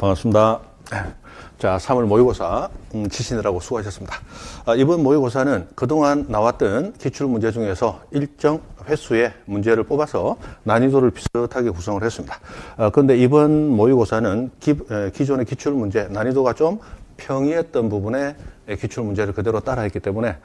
반갑습니다. 자, 3월 모의고사 치시느라고 수고하셨습니다. 이번 모의고사는 그동안 나왔던 기출문제 중에서 일정 횟수의 문제를 뽑아서 난이도를 비슷하게 구성을 했습니다. 그런데 이번 모의고사는 기존의 기출문제 난이도가 좀 평이했던 부분에 기출문제를 그대로 따라했기 때문에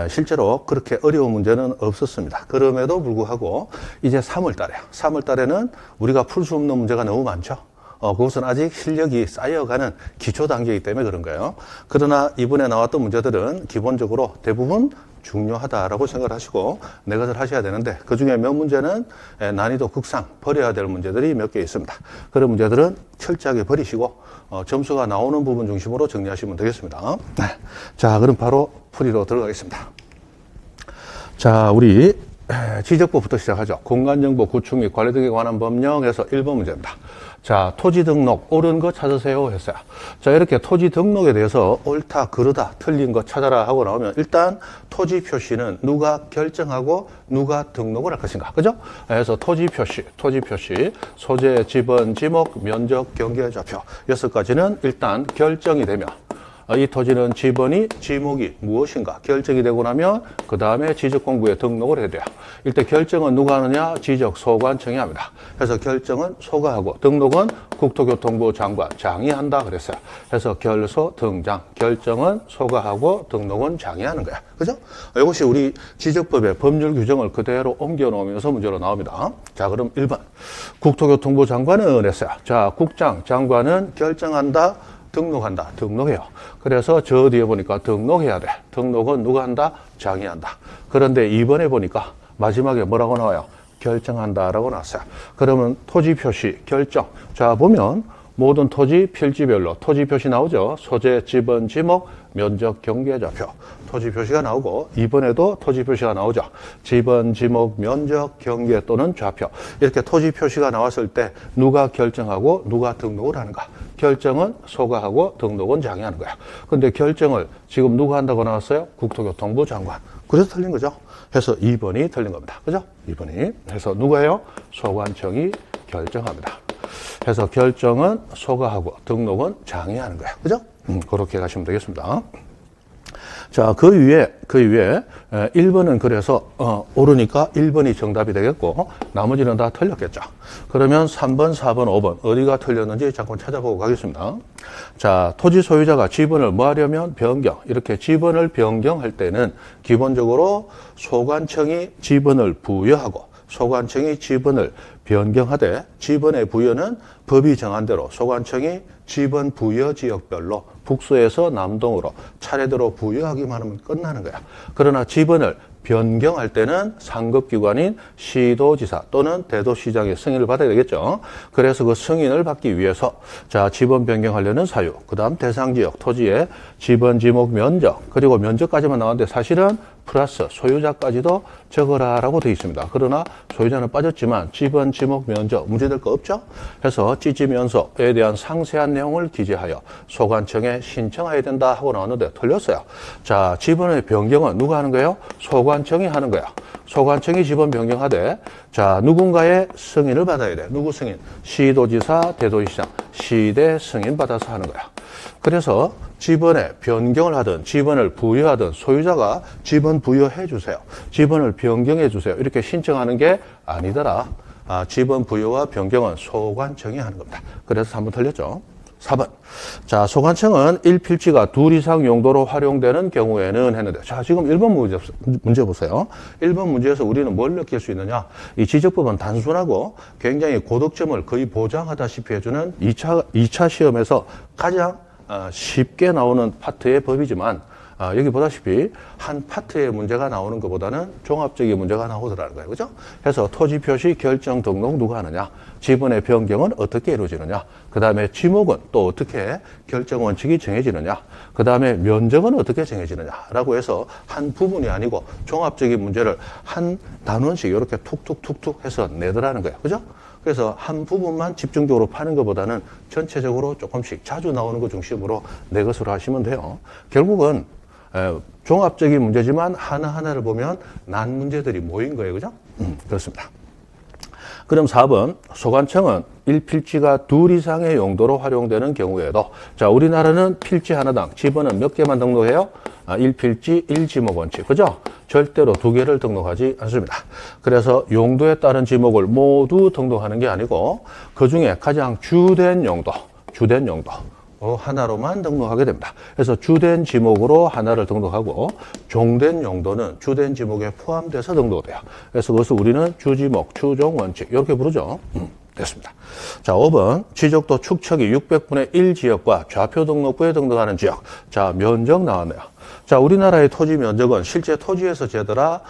실제로 그렇게 어려운 문제는 없었습니다. 그럼에도 불구하고 이제 3월 달에는 우리가 풀 수 없는 문제가 너무 많죠. 그것은 아직 실력이 쌓여가는 기초 단계이기 때문에 그런 거예요. 그러나 이번에 나왔던 문제들은 기본적으로 대부분 중요하다라고 생각을 하시고 네 것을 하셔야 되는데 그중에 몇 문제는 난이도 극상 버려야 될 문제들이 몇 개 있습니다. 그런 문제들은 철저하게 버리시고 점수가 나오는 부분 중심으로 정리하시면 되겠습니다. 자, 그럼 바로 풀이로 들어가겠습니다. 자, 우리 지적법부터 시작하죠. 공간정보 구축 및 관리 등에 관한 법령에서 1번 문제입니다. 자, 토지 등록 옳은 거 찾으세요 했어요. 자, 이렇게 토지 등록에 대해서 옳다, 그르다, 틀린 거 찾아라 하고 나오면 일단 토지 표시는 누가 결정하고 누가 등록을 할 것인가. 그죠? 그래서 토지 표시, 소재, 지번, 지목, 면적, 경계, 좌표 6가지는 일단 결정이 되면 이 토지는 지번이 지목이 무엇인가 결정이 되고 나면 그 다음에 지적공부에 등록을 해야 돼요. 일단 결정은 누가 하느냐? 지적소관청이 합니다. 그래서 결정은 소가 하고 등록은 국토교통부 장관장이 한다 그랬어요. 그래서 결소 등장 결정은 소가 하고 등록은 장이 하는 거야. 그죠? 이것이 우리 지적법의 법률 규정을 그대로 옮겨 놓으면서 문제로 나옵니다. 자, 그럼 1번 국토교통부 장관은 했어요. 자, 국장 장관은 결정한다. 등록한다. 등록해요. 그래서 저 뒤에 보니까 등록해야 돼. 등록은 누가 한다? 장이 한다. 그런데 2번에 보니까 마지막에 뭐라고 나와요? 결정한다라고 나왔어요. 그러면 토지 표시, 결정. 자, 보면 모든 토지 필지별로 토지 표시 나오죠. 소재, 지번, 지목, 면적, 경계, 좌표. 토지 표시가 나오고 이번에도 토지 표시가 나오죠. 지번, 지목, 면적, 경계 또는 좌표. 이렇게 토지 표시가 나왔을 때 누가 결정하고 누가 등록을 하는가. 결정은 소가 하고 등록은 장이 하는 거야. 근데 결정을 지금 누가 한다고 나왔어요? 국토교통부 장관. 그래서 틀린 거죠. 해서 2번이 틀린 겁니다. 그죠? 2번이. 해서 누가 해요? 소관청이 결정합니다. 해서 결정은 소가 하고 등록은 장이 하는 거야. 그죠? 그렇게 가시면 되겠습니다. 자, 그 위에 1번은 그래서 옳으니까 1번이 정답이 되겠고 나머지는 다 틀렸겠죠. 그러면 3번, 4번, 5번 어디가 틀렸는지 잠깐 찾아보고 가겠습니다. 자, 토지 소유자가 지번을 뭐 하려면 변경. 이렇게 지번을 변경할 때는 기본적으로 소관청이 지번을 부여하고 소관청이 지번을 변경하되 지번의 부여는 법이 정한 대로 소관청이 지번 부여 지역별로 북서에서 남동으로 차례대로 부여하기만 하면 끝나는 거야. 그러나 지번을 변경할 때는 상급기관인 시도지사 또는 대도시장의 승인을 받아야 되겠죠. 그래서 그 승인을 받기 위해서 자, 지번 변경하려는 사유, 그 다음 대상지역, 토지의 지번, 지목, 면적, 그리고 면적까지만 나왔는데 사실은 플러스 소유자까지도 적어라라고 되어 있습니다. 그러나 소유자는 빠졌지만 지번, 지목, 면적 문제될 거 없죠. 그래서 지지면서에 대한 상세한 내용을 기재하여 소관청에 신청해야 된다 하고 나왔는데 틀렸어요. 자, 지번의 변경은 누가 하는 거예요? 소관청이 하는 거야. 소관청이 지번 변경하되 자, 누군가의 승인을 받아야 돼. 누구 승인? 시도지사, 대도시장, 시대 승인 받아서 하는 거야. 그래서 지번에 변경을 하든 지번을 부여하든 소유자가 지번 부여해 주세요. 지번을 변경해 주세요. 이렇게 신청하는 게 아니더라. 지번 부여와 변경은 소관청이 하는 겁니다. 그래서 3번 틀렸죠. 4번. 자, 소관청은 1필지가 2 이상 용도로 활용되는 경우에는 했는데 자, 지금 1번 문제 보세요. 1번 문제에서 우리는 뭘 느낄 수 있느냐. 이 지적법은 단순하고 굉장히 고득점을 거의 보장하다시피 해주는 2차 시험에서 가장 쉽게 나오는 파트의 법이지만 여기 보다시피 한 파트의 문제가 나오는 것보다는 종합적인 문제가 나오더라는 거예요. 그죠? 그래서 토지 표시 결정 등록 누가 하느냐, 지번의 변경은 어떻게 이루어지느냐, 그 다음에 지목은 또 어떻게 결정 원칙이 정해지느냐, 그 다음에 면적은 어떻게 정해지느냐라고 해서 한 부분이 아니고 종합적인 문제를 한 단원씩 이렇게 툭툭툭툭 해서 내더라는 거예요. 그죠? 그래서 한 부분만 집중적으로 파는 것보다는 전체적으로 조금씩 자주 나오는 것 중심으로 내 것으로 하시면 돼요. 결국은 종합적인 문제지만 하나하나를 보면 난 문제들이 모인 거예요. 그죠? 그렇습니다. 그럼 4번 소관청은 1필지가 2 이상의 용도로 활용되는 경우에도 자 우리나라는 필지 하나당 지번은 몇 개만 등록해요? 1필지 1지목 원칙 그죠? 절대로 2개를 등록하지 않습니다. 그래서 용도에 따른 지목을 모두 등록하는 게 아니고 그중에 가장 주된 용도 하나로만 등록하게 됩니다. 그래서 주된 지목으로 하나를 등록하고 종된 용도는 주된 지목에 포함돼서 등록돼요. 그래서 그것을 우리는 주지목, 추종 원칙 이렇게 부르죠. 됐습니다. 자, 5번 지적도 축척이 600분의 1 지역과 좌표 등록부에 등록하는 지역. 자, 면적 나왔네요. 자, 우리나라의 토지 면적은 실제 토지에서 재더라,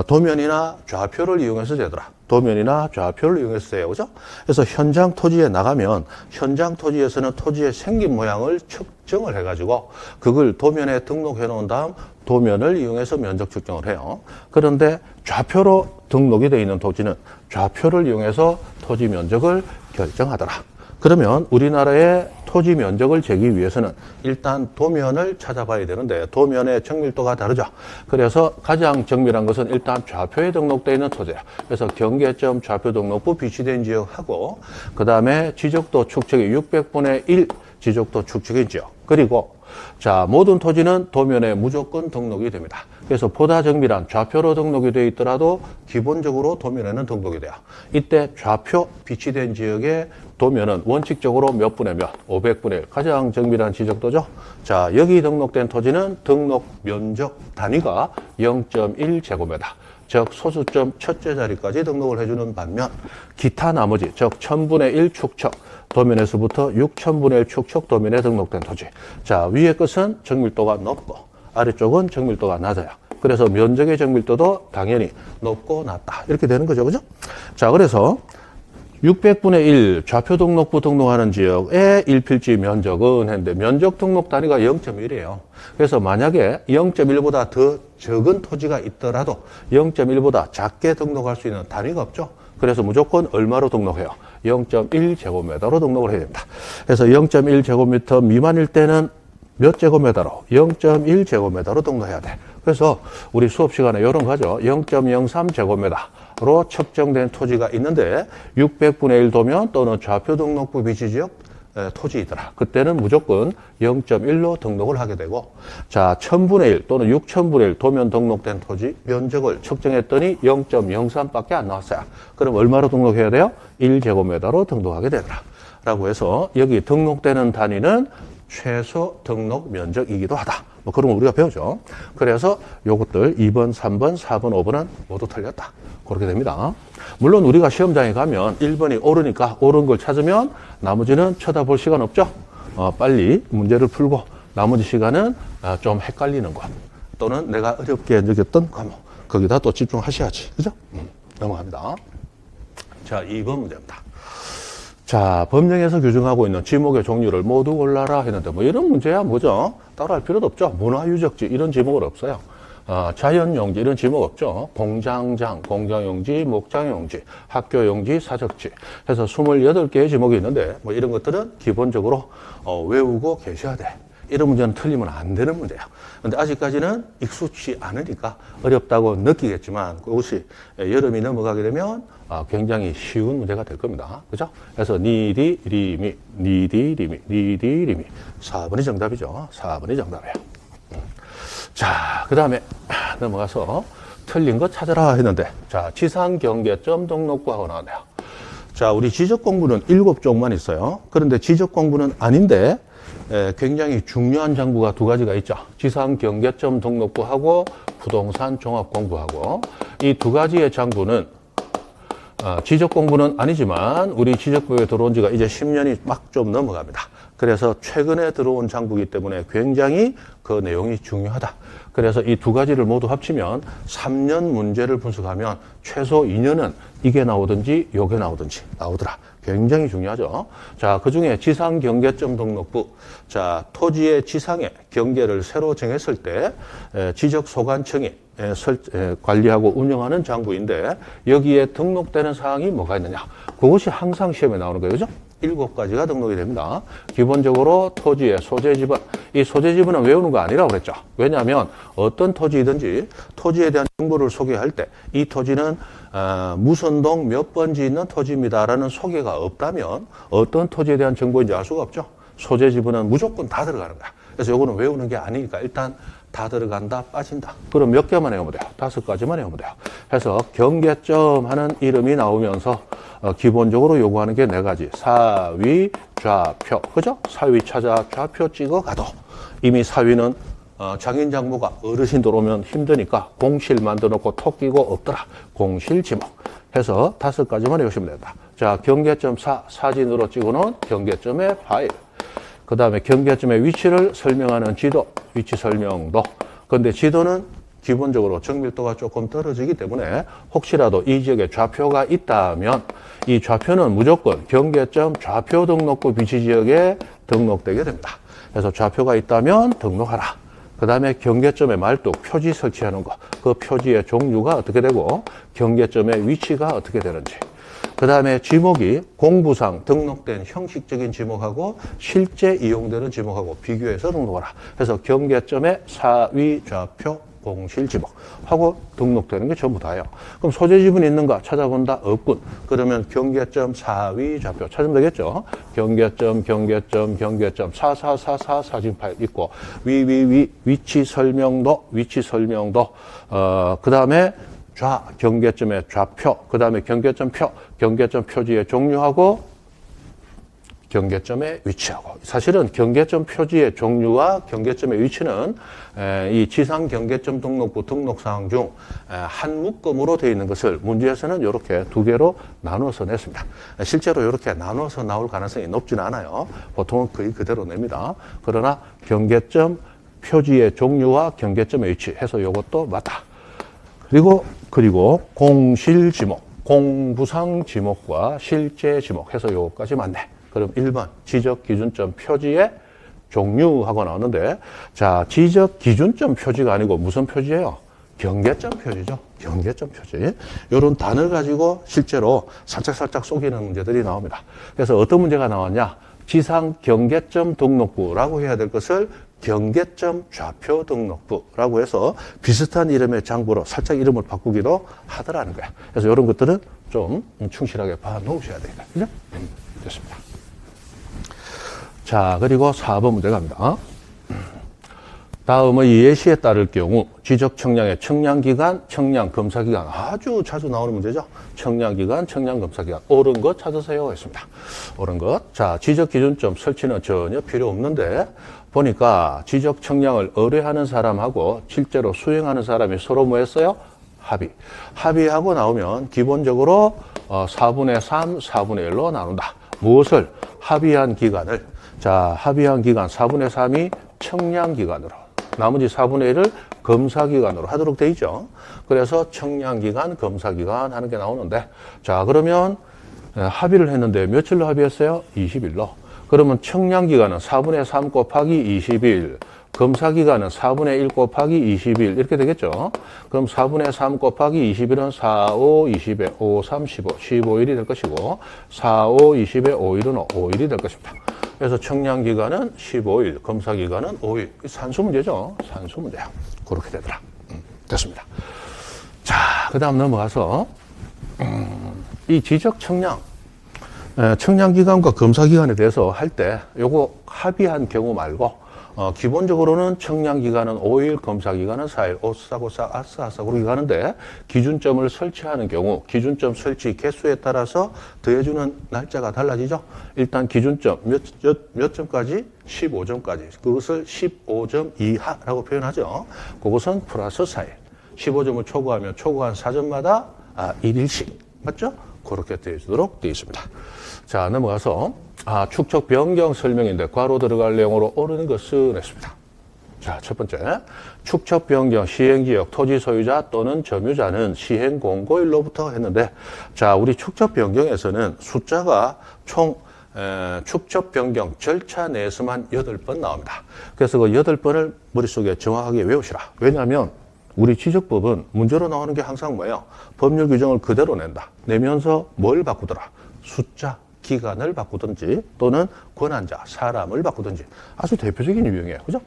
도면이나 좌표를 이용해서 재더라. 도면이나 좌표를 이용해서 재요. 그죠? 그래서 현장 토지에 나가면 현장 토지에서는 토지의 생긴 모양을 측정을 해가지고 그걸 도면에 등록해 놓은 다음 도면을 이용해서 면적 측정을 해요. 그런데 좌표로 등록이 되어 있는 토지는 좌표를 이용해서 토지 면적을 결정하더라. 그러면 우리나라의 토지 면적을 재기 위해서는 일단 도면을 찾아봐야 되는데 도면의 정밀도가 다르죠. 그래서 가장 정밀한 것은 일단 좌표에 등록되어 있는 토지예요. 그래서 경계점 좌표 등록부 비치된 지역하고 그 다음에 지적도 축척이 600분의 1 지적도 축척인 지역. 그리고 자 모든 토지는 도면에 무조건 등록이 됩니다. 그래서 보다 정밀한 좌표로 등록이 되어 있더라도 기본적으로 도면에는 등록이 돼요. 이때 좌표 비치된 지역의 도면은 원칙적으로 몇 분의 몇? 500분의 1. 가장 정밀한 지적도죠. 자, 여기 등록된 토지는 등록 면적 단위가 0.1제곱미터. 즉 소수점 첫째 자리까지 등록을 해주는 반면 기타 나머지 즉 1000분의 1 축척 도면에서부터 6000분의 1 축척 도면에 등록된 토지. 자, 위의 것은 정밀도가 높고 아래쪽은 정밀도가 낮아요. 그래서 면적의 정밀도도 당연히 높고 낮다. 이렇게 되는 거죠. 그죠? 자, 그래서 600분의 1 좌표 등록부 등록하는 지역의 1필지 면적은 했는데 면적 등록 단위가 0.1이에요. 그래서 만약에 0.1보다 더 적은 토지가 있더라도 0.1보다 작게 등록할 수 있는 단위가 없죠. 그래서 무조건 얼마로 등록해요? 0.1제곱미터로 등록을 해야 됩니다. 그래서 0.1제곱미터 미만일 때는 몇 제곱미터로? 0.1제곱미터로 등록해야 돼. 그래서 우리 수업 시간에 이런 거 하죠. 0.03제곱미터로 측정된 토지가 있는데 600분의 1 도면 또는 좌표 등록부 비치지역 토지이더라. 그때는 무조건 0.1로 등록을 하게 되고 자 1000분의 1 또는 6000분의 1 도면 등록된 토지 면적을 측정했더니 0.03밖에 안 나왔어요. 그럼 얼마로 등록해야 돼요? 1제곱미터로 등록하게 되더라. 라고 해서 여기 등록되는 단위는 최소 등록 면적이기도 하다. 뭐 그런 거 우리가 배우죠. 그래서 요것들 2번, 3번, 4번, 5번은 모두 틀렸다. 그렇게 됩니다. 물론 우리가 시험장에 가면 1번이 옳으니까 옳은 걸 찾으면 나머지는 쳐다볼 시간 없죠. 빨리 문제를 풀고 나머지 시간은 좀 헷갈리는 것 또는 내가 어렵게 느꼈던 과목 거기다 또 집중하셔야지. 그죠? 넘어갑니다. 자, 2번 문제입니다. 자, 법령에서 규정하고 있는 지목의 종류를 모두 골라라 했는데 뭐 이런 문제야 뭐죠? 따로 할 필요도 없죠. 문화유적지 이런 지목은 없어요. 자연용지 이런 지목 없죠. 공장장, 공장용지, 목장용지, 학교용지, 사적지 해서 28개의 지목이 있는데 뭐 이런 것들은 기본적으로 외우고 계셔야 돼. 이런 문제는 틀리면 안 되는 문제예요. 근데 아직까지는 익숙치 않으니까 어렵다고 느끼겠지만 그것이 여름이 넘어가게 되면 굉장히 쉬운 문제가 될 겁니다. 그죠? 그래서 니디, 리미, 니디, 리미, 니디, 리미. 4번이 정답이죠. 4번이 정답이에요. 자, 그 다음에 넘어가서 틀린 거 찾아라 했는데 자, 지상경계점 등록부하고 나왔네요. 자, 우리 지적 공부는 7쪽만 있어요. 그런데 지적 공부는 아닌데 굉장히 중요한 장부가 2가지가 있죠. 지상경계점 등록부하고 부동산 종합공부하고 이 2가지의 장부는 지적 공부는 아니지만 우리 지적부에 들어온 지가 이제 10년이 막 좀 넘어갑니다. 그래서 최근에 들어온 장부이기 때문에 굉장히 그 내용이 중요하다. 그래서 이 2가지를 모두 합치면 3년 문제를 분석하면 최소 2년은 이게 나오든지 요게 나오든지 나오더라. 굉장히 중요하죠. 자, 그 중에 지상 경계점 등록부. 자, 토지의 지상에 경계를 새로 정했을 때 지적 소관청이 관리하고 운영하는 장부인데 여기에 등록되는 사항이 뭐가 있느냐. 그것이 항상 시험에 나오는 거예요. 그죠? 7가지가 등록이 됩니다. 기본적으로 토지의 소재지분, 이 소재지분은 외우는 거 아니라고 그랬죠. 왜냐하면 어떤 토지이든지 토지에 대한 정보를 소개할 때 이 토지는 무슨 동 몇 번지 있는 토지입니다라는 소개가 없다면 어떤 토지에 대한 정보인지 알 수가 없죠. 소재지분은 무조건 다 들어가는 거야. 그래서 요거는 외우는 게 아니니까 일단 다 들어간다, 빠진다. 그럼 몇 개만 외우면 돼요? 5가지만 외우면 돼요. 해서 경계점 하는 이름이 나오면서 기본적으로 요구하는 게 4가지. 사위, 좌표. 그죠? 사위 찾아 좌표 찍어 가도 이미 사위는 장인 장모가 어르신 들어오면 힘드니까 공실 만들어 놓고 톡 끼고 없더라. 공실 지목. 해서 5가지만 외우시면 된다. 자, 경계점 4, 사진으로 찍어 놓은 경계점의 파일. 그 다음에 경계점의 위치를 설명하는 지도, 위치 설명도. 그런데 지도는 기본적으로 정밀도가 조금 떨어지기 때문에 혹시라도 이 지역에 좌표가 있다면 이 좌표는 무조건 경계점 좌표 등록부 위치 지역에 등록되게 됩니다. 그래서 좌표가 있다면 등록하라. 그 다음에 경계점의 말뚝, 표지 설치하는 거. 그 표지의 종류가 어떻게 되고 경계점의 위치가 어떻게 되는지. 그 다음에 지목이 공부상 등록된 형식적인 지목하고 실제 이용되는 지목하고 비교해서 등록하라. 그래서 경계점의 사위, 좌표, 공실 지목 하고 등록되는 게 전부 다예요. 그럼 소재지분이 있는가 찾아본다? 없군. 그러면 경계점 사위, 좌표 찾으면 되겠죠. 경계점 4444 사진 파일 있고 위치 설명도 그 다음에 경계점의 좌표, 그 다음에 경계점 표지의 종류하고 경계점의 위치하고. 사실은 경계점 표지의 종류와 경계점의 위치는 이 지상 경계점 등록부 등록사항 중 한 묶음으로 되어 있는 것을 문제에서는 이렇게 2개로 나눠서 냈습니다. 실제로 이렇게 나눠서 나올 가능성이 높지는 않아요. 보통은 거의 그대로 냅니다. 그러나 경계점 표지의 종류와 경계점의 위치 해서 이것도 맞다. 그리고 공실 지목, 공부상 지목과 실제 지목 해서 요거까지 맞네. 그럼 1번 지적 기준점 표지의 종류하고 나오는데, 자, 지적 기준점 표지가 아니고 무슨 표지예요? 경계점 표지죠. 경계점 표지. 이런 단어를 가지고 실제로 살짝 속이는 문제들이 나옵니다. 그래서 어떤 문제가 나왔냐? 지상 경계점 등록부라고 해야 될 것을 경계점 좌표 등록부라고 해서 비슷한 이름의 장부로 살짝 이름을 바꾸기도 하더라는 거야. 그래서 이런 것들은 좀 충실하게 봐 놓으셔야 되겠다. 그죠? 됐습니다. 자, 그리고 4번 문제 갑니다. 다음의 예시에 따를 경우 지적 청량의 청량기간, 청량검사기간 아주 자주 나오는 문제죠. 청량기간, 청량검사기간 옳은 것 찾으세요 했습니다. 옳은 것. 자, 지적 기준점 설치는 전혀 필요 없는데 보니까 지적 청량을 의뢰하는 사람하고 실제로 수행하는 사람이 서로 뭐 했어요? 합의하고 나오면 기본적으로 4분의 3, 4분의 1로 나눈다. 무엇을? 합의한 기간을. 자, 합의한 기간 4분의 3이 청량기간으로, 나머지 4분의 1을 검사기간으로 하도록 돼 있죠. 그래서 청량기간, 검사기간 하는 게 나오는데, 자, 그러면 합의를 했는데 며칠로 합의했어요? 20일로. 그러면 청량기간은 4분의 3 곱하기 20일, 검사기간은 4분의 1 곱하기 20일 이렇게 되겠죠. 그럼 4분의 3 곱하기 20일은 4, 5, 20에 5, 3, 15, 15일이 될 것이고 4, 5, 20에 5일은 5일이 될 것입니다. 그래서 청량기간은 15일, 검사기간은 5일. 산수 문제죠. 산수 문제야. 그렇게 되더라. 됐습니다. 자, 그 다음 넘어가서 이 지적 청량, 청량기간과 검사기간에 대해서 할 때 요거 합의한 경우 말고 기본적으로는 청량기간은 5일, 검사기간은 4일, 오싹오싹, 아싸아싸 그렇게 가는데 기준점을 설치하는 경우 기준점 설치 개수에 따라서 더해주는 날짜가 달라지죠. 일단 기준점 몇 점까지? 15점까지. 그것을 15점 이하라고 표현하죠. 그것은 플러스 4일. 15점을 초과하면 초과한 4점마다 1일씩. 맞죠? 그렇게 되어주도록 되어 있습니다. 자, 넘어가서 축척 변경 설명인데 괄호 들어갈 내용으로 옳은 것은 했습니다. 자, 첫 번째, 축척 변경 시행지역 토지 소유자 또는 점유자는 시행 공고일로부터 했는데, 자, 우리 축척 변경에서는 숫자가 총 축척 변경 절차 내에서만 8번 나옵니다. 그래서 그 8번을 머릿속에 정확하게 외우시라. 왜냐하면 우리 지적법은 문제로 나오는 게 항상 뭐예요? 법률 규정을 그대로 낸다. 내면서 뭘 바꾸더라? 숫자, 기간을 바꾸든지 또는 권한자, 사람을 바꾸든지 아주 대표적인 유형이에요. 그죠?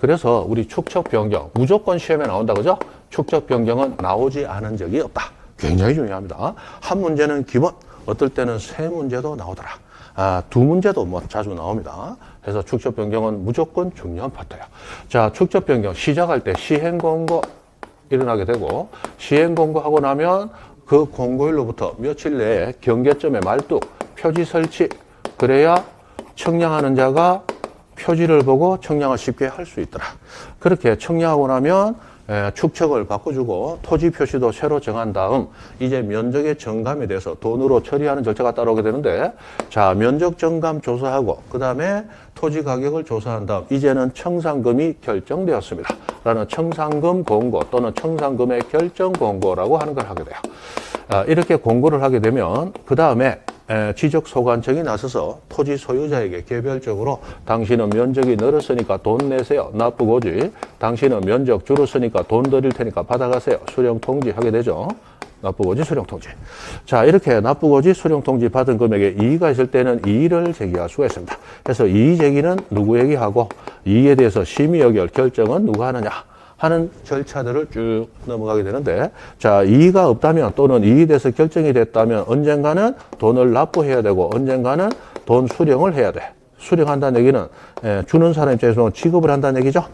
그래서 우리 축적 변경 무조건 시험에 나온다. 그죠? 축적 변경은 나오지 않은 적이 없다. 굉장히 중요합니다. 한 문제는 기본, 어떨 때는 세 문제도 나오더라. 두 문제도 뭐 자주 나옵니다. 그래서 축적 변경은 무조건 중요한 파트예요. 자, 축적 변경 시작할 때 시행 공고 일어나게 되고 시행 공고하고 나면 그 공고일로부터 며칠 내에 경계점에 말뚝, 표지 설치, 그래야 청량하는 자가 표지를 보고 청량을 쉽게 할 수 있더라. 그렇게 청량하고 나면 축척을 바꿔주고 토지 표시도 새로 정한 다음 이제 면적의 정감에 대해서 돈으로 처리하는 절차가 따라오게 되는데, 자, 면적 정감 조사하고 그 다음에 토지 가격을 조사한 다음 이제는 청산금이 결정되었습니다 라는 청산금 공고 또는 청산금의 결정 공고라고 하는 걸 하게 돼요. 이렇게 공고를 하게 되면 그 다음에 지적소관청이 나서서 토지 소유자에게 개별적으로 당신은 면적이 늘었으니까 돈 내세요. 납부고지. 당신은 면적 줄었으니까 돈 드릴 테니까 받아가세요. 수령통지 하게 되죠. 납부고지, 수령통지. 자, 이렇게 납부고지, 수령통지 받은 금액에 이의가 있을 때는 이의를 제기할 수가 있습니다. 그래서 이의 제기는 누구에게 하고 이의에 대해서 심의 의결 결정은 누가 하느냐 하는 절차들을 쭉 넘어가게 되는데, 자, 이의가 없다면 또는 이의에 대해서 결정이 됐다면 언젠가는 돈을 납부해야 되고 언젠가는 돈 수령을 해야 돼. 수령한다는 얘기는 주는 사람 입장에서 지급을 한다는 얘기죠.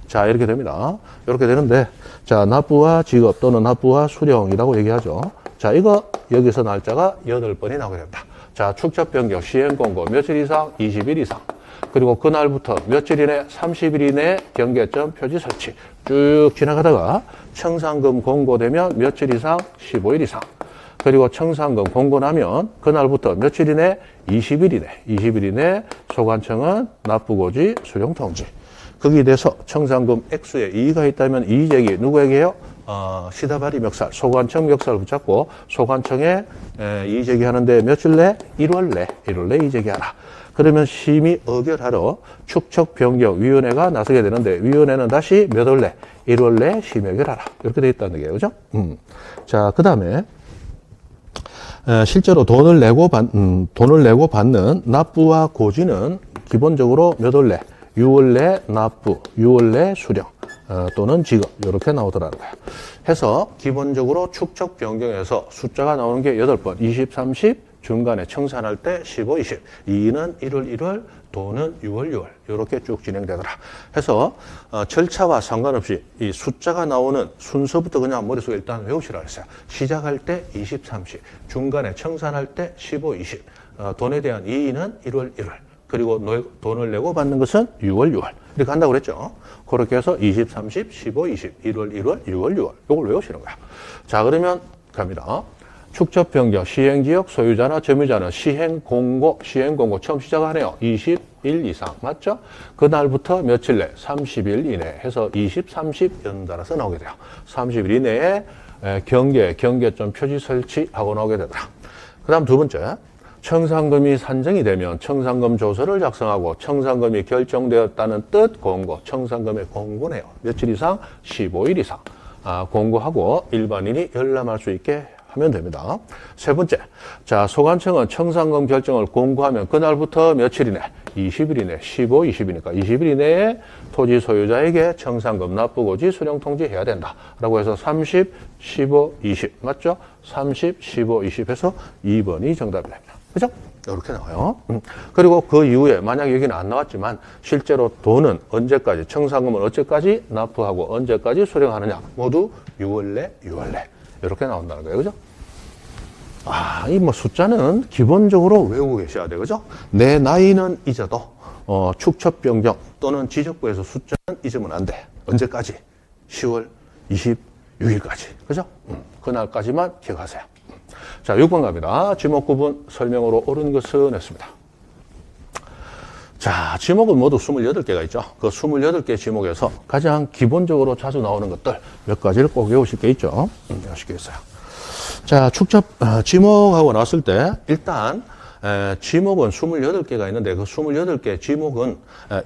자, 이렇게 됩니다. 이렇게 되는데, 자, 납부와 지급 또는 납부와 수령이라고 얘기하죠. 자, 이거 여기서 날짜가 8번이 나오게 됩니다. 자, 축적 변경 시행 공고 며칠 이상? 20일 이상. 그리고 그날부터 며칠 이내 30일 이내 경계점 표지 설치 쭉 지나가다가 청산금 공고되면 며칠 이상 15일 이상, 그리고 청산금 공고 나면 그날부터 며칠 이내 20일 이내 소관청은 납부고지 수령통지. 거기에 대해서 청산금 액수에 이의가 있다면 이의제기 누구에게요? 시다바리 멱살, 소관청 멱살을 붙잡고 소관청에 이의제기하는데 며칠 내? 1월 내 이의제기하라. 그러면 심의 의결하러 축척변경위원회가 나서게 되는데 위원회는 다시 몇 월 내? 1월 내 심의 의결하라. 이렇게 되어 있다는 얘기예요. 그죠? 자, 그 다음에 실제로 돈을 내고 받는 납부와 고지는 기본적으로 몇 월 내? 6월 내 납부, 6월 내 수령 또는 지급 이렇게 나오더라는 거예요. 해서 기본적으로 축척 변경에서 숫자가 나오는 게 8번, 20, 30, 중간에 청산할 때 15, 20, 이의는 1월 1월, 돈은 6월 6월 이렇게 쭉 진행되더라. 해서 절차와 상관없이 이 숫자가 나오는 순서부터 그냥 머릿속에 일단 외우시라고 했어요. 시작할 때 20, 30, 중간에 청산할 때 15, 20, 돈에 대한 이의는 1월 1월, 그리고 돈을 내고 받는 것은 6월 6월 이렇게 한다고 그랬죠. 그렇게 해서 20, 30, 15, 20, 1월 1월, 6월 6월 이걸 외우시는 거야. 자, 그러면 갑니다. 축적 변경 시행지역 소유자나 점유자는 시행공고 처음 시작하네요. 20일 이상 맞죠? 그날부터 며칠 내? 30일 이내 해서 20, 30 연달아서 나오게 돼요. 30일 이내에 경계점 표지 설치하고 나오게 되더라. 그 다음 두 번째, 청산금이 산정이 되면 청산금 조서를 작성하고 청산금이 결정되었다는 뜻 공고, 청산금의 공고네요. 며칠 이상? 15일 이상 공고하고 일반인이 열람할 수 있게 하면 됩니다. 세 번째, 자, 소관청은 청산금 결정을 공고하면 그날부터 며칠 이내? 20일 이내, 15, 20이니까 20일 이내에 토지 소유자에게 청산금 납부고지 수령통지 해야 된다 라고 해서 30, 15, 20 맞죠? 30, 15, 20 해서 2번이 정답이 됩니다. 그죠? 이렇게 나와요. 그리고 그 이후에 만약 여기는 안 나왔지만 실제로 돈은 언제까지, 청산금은 언제까지 납부하고 언제까지 수령하느냐 모두 6월 내, 6월 내 이렇게 나온다는 거예요. 그죠? 이 뭐 숫자는 기본적으로 외우고 계셔야 돼요. 그죠? 내 나이는 잊어도, 축척 변경 또는 지적부에서 숫자는 잊으면 안 돼. 언제까지? 10월 26일까지. 그죠? 그날까지만 기억하세요. 자, 6번 갑니다. 지목 구분 설명으로 옳은 것은 했습니다. 자, 지목은 모두 28개가 있죠. 그 28개 지목에서 가장 기본적으로 자주 나오는 것들 몇 가지를 꼭 외우실 게 있죠. 외우시겠어요. 자, 지목하고 나왔을 때 일단 지목은 28개가 있는데 그 28개 지목은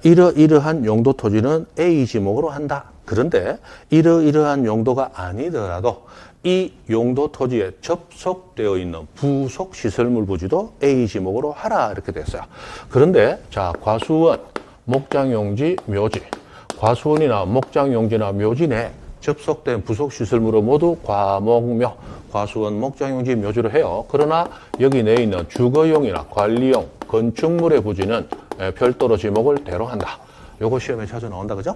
이러이러한 용도 토지는 A 지목으로 한다. 그런데 이러이러한 용도가 아니더라도 이 용도 토지에 접속되어 있는 부속 시설물 부지도 A 지목으로 하라 이렇게 됐어요. 그런데 자, 과수원, 목장용지, 묘지, 과수원이나 목장용지나 묘지 내 접속된 부속 시설물은 모두 과목묘, 과수원, 목장용지, 묘지로 해요. 그러나 여기 내에 있는 주거용이나 관리용, 건축물의 부지는 별도로 지목을 대로 한다. 요거 시험에 자주 나온다, 그죠?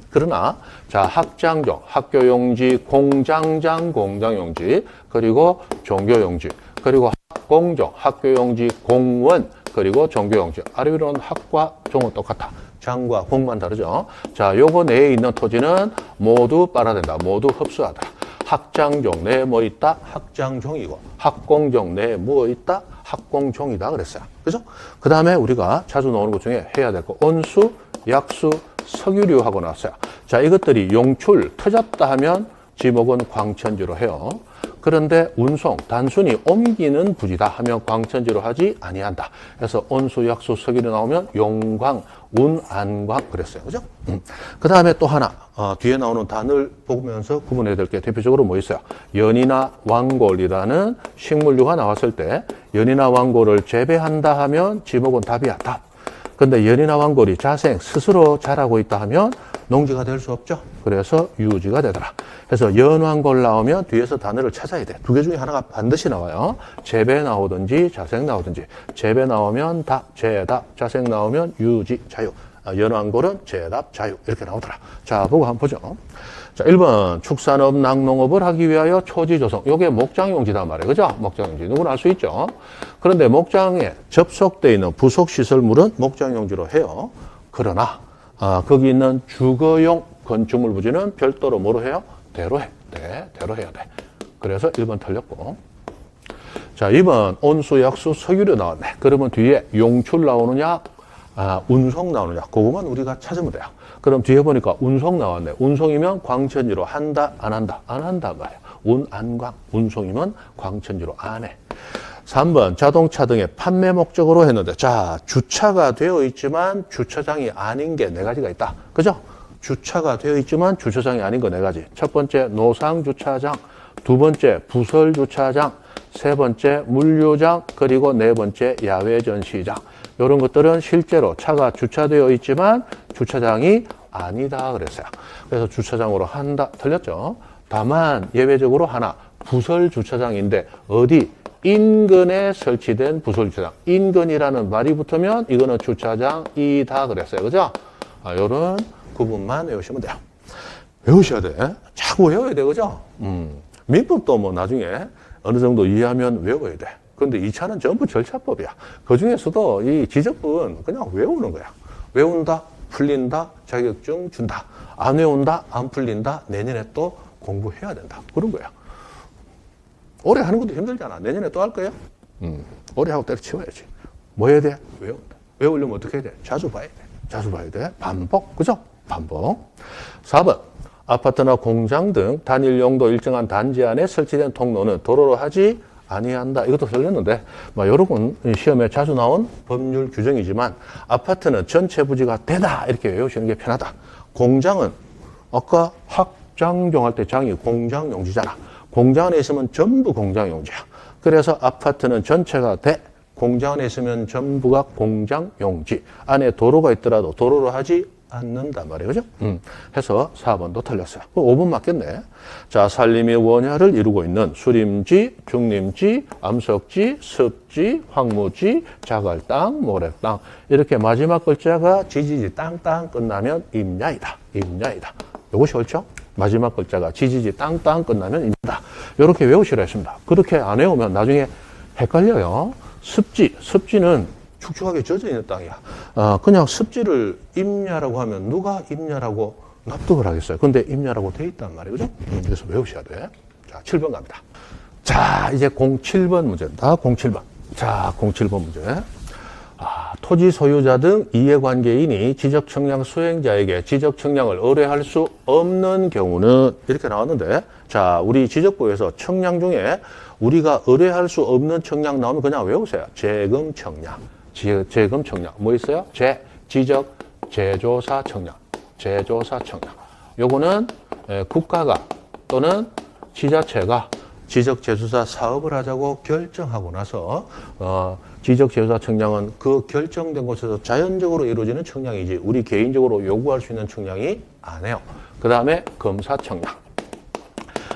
그러나, 자, 학장종, 학교용지, 공장장, 공장용지, 그리고 종교용지, 그리고 학공종, 학교용지, 공원, 그리고 종교용지. 아래 위로는 학과 종은 똑같아. 장과 공만 다르죠? 자, 요거 내에 있는 토지는 모두 빨아된다. 모두 흡수하더라. 학장종 내에 뭐 있다? 학장종이고, 학공종 내에 뭐 있다? 학공종이다. 그랬어요. 그죠? 그 다음에 우리가 자주 나오는 것 중에 해야 될 거, 온수, 약수, 석유류 하고 나왔어요. 자, 이것들이 용출, 터졌다 하면 지목은 광천지로 해요. 그런데 운송, 단순히 옮기는 부지다 하면 광천지로 하지 아니한다. 그래서 온수, 약수, 석유류 나오면 용광, 운, 안광 그랬어요. 그죠? 그 다음에 또 하나, 뒤에 나오는 단을 보면서 구분해야 될 게 대표적으로 뭐 있어요? 연이나 완골이라는 식물류가 나왔을 때 연이나 완골을 재배한다 하면 지목은 답이야, 답. 근데 연이나 완골이 자생 스스로 자라고 있다 하면 농지가 될 수 없죠. 그래서 유지가 되더라. 그래서 연완골 나오면 뒤에서 단어를 찾아야 돼. 두 개 중에 하나가 반드시 나와요. 재배 나오든지 자생 나오든지. 재배 나오면 답, 재답, 자생 나오면 유지, 자유. 연완골은 재답, 자유 이렇게 나오더라. 자, 보고 한번 보죠. 자, 1번 축산업, 낙농업을 하기 위하여 초지 조성. 요게 목장용지단 말이에요. 그죠? 목장용지. 누구나 알 수 있죠. 그런데 목장에 접속되어 있는 부속시설물은 목장용지로 해요. 그러나 거기 있는 주거용 건축물 부지는 별도로 뭐로 해요? 대로 해. 네, 대로 해야 돼. 그래서 1번 틀렸고. 자, 2번 온수, 약수, 석유류 나왔네. 그러면 뒤에 용출 나오느냐, 운송 나오느냐. 그거만 우리가 찾으면 돼요. 그럼 뒤에 보니까 운송 나왔네. 운송이면 광천지로 한다, 안 한다? 안 한단 말이에요. 운, 안광. 운송이면 광천지로 안 해. 3번 자동차 등의 판매 목적으로 했는데, 자, 주차가 되어 있지만 주차장이 아닌 게 네 가지가 있다. 그죠? 주차가 되어 있지만 주차장이 아닌 거 네 가지. 첫 번째 노상주차장, 두 번째 부설주차장, 세 번째 물류장, 그리고 네 번째 야외전시장. 이런 것들은 실제로 차가 주차되어 있지만 주차장이 아니다 그랬어요. 그래서 주차장으로 한다. 틀렸죠? 다만 예외적으로 하나, 부설주차장인데 어디? 인근에 설치된 부설주차장. 인근이라는 말이 붙으면 이거는 주차장이다 그랬어요. 그죠? 요런 구분만 외우시면 돼요. 외우셔야 돼. 자꾸 외워야 돼. 그죠? 민법도 뭐 나중에 어느 정도 이해하면 외워야 돼. 그런데 2차는 전부 절차법이야. 그 중에서도 이 지적은 그냥 외우는 거야. 외운다, 풀린다, 자격증 준다. 안 외운다, 안 풀린다, 내년에 또 공부해야 된다. 그런 거야. 올해 하는 것도 힘들잖아. 내년에 또 할 거야? 올해 하고 때려치워야지. 뭐 해야 돼? 외운다. 외우려면 어떻게 해야 돼? 자주 봐야 돼. 자주 봐야 돼. 반복. 그죠? 반복. 4번. 아파트나 공장 등 단일 용도 일정한 단지 안에 설치된 통로는 도로로 하지 아니한다. 이것도 틀렸는데, 여러 건 시험에 자주 나온 법률 규정이지만, 아파트는 전체 부지가 되다. 이렇게 외우시는 게 편하다. 공장은, 아까 학장용 할 때 장이 공장용지잖아. 공장 안에 있으면 전부 공장용지야. 그래서 아파트는 전체가 돼. 공장 안에 있으면 전부가 공장용지. 안에 도로가 있더라도 도로로 하지 않는단 말이에요. 그죠? 해서 4번도 틀렸어요. 5번 맞겠네. 자, 산림이 원야를 이루고 있는 수림지, 중림지, 암석지, 습지, 황무지, 자갈땅, 모래땅. 이렇게 마지막 글자가 지지지 땅땅 끝나면 임야이다. 임야이다. 이것이 옳죠? 마지막 글자가 지지지 땅땅 끝나면 임야다. 이렇게 외우시라 했습니다. 그렇게 안 외우면 나중에 헷갈려요. 습지는 축축하게 젖어 있는 땅이야. 그냥 습지를 임야라고 하면 누가 임야라고 납득을 하겠어요. 근데 임야라고 돼 있단 말이에요. 그죠? 그래서 외우셔야 돼. 자, 7번 갑니다. 자, 이제 07번 문제입니다. 07번. 자, 07번 문제. 토지 소유자 등 이해관계인이 지적청량 수행자에게 지적청량을 의뢰할 수 없는 경우는 이렇게 나왔는데, 자, 우리 지적부에서 청량 중에 우리가 의뢰할 수 없는 청량 나오면 그냥 외우세요. 재검청량. 재검청량. 뭐 있어요? 지적, 제조사 청량. 제조사 청량. 요거는 국가가 또는 지자체가 지적재수사 사업을 하자고 결정하고 나서 지적재수사 청량은 그 결정된 곳에서 자연적으로 이루어지는 청량이지 우리 개인적으로 요구할 수 있는 청량이 아니에요. 그 다음에 검사 청량.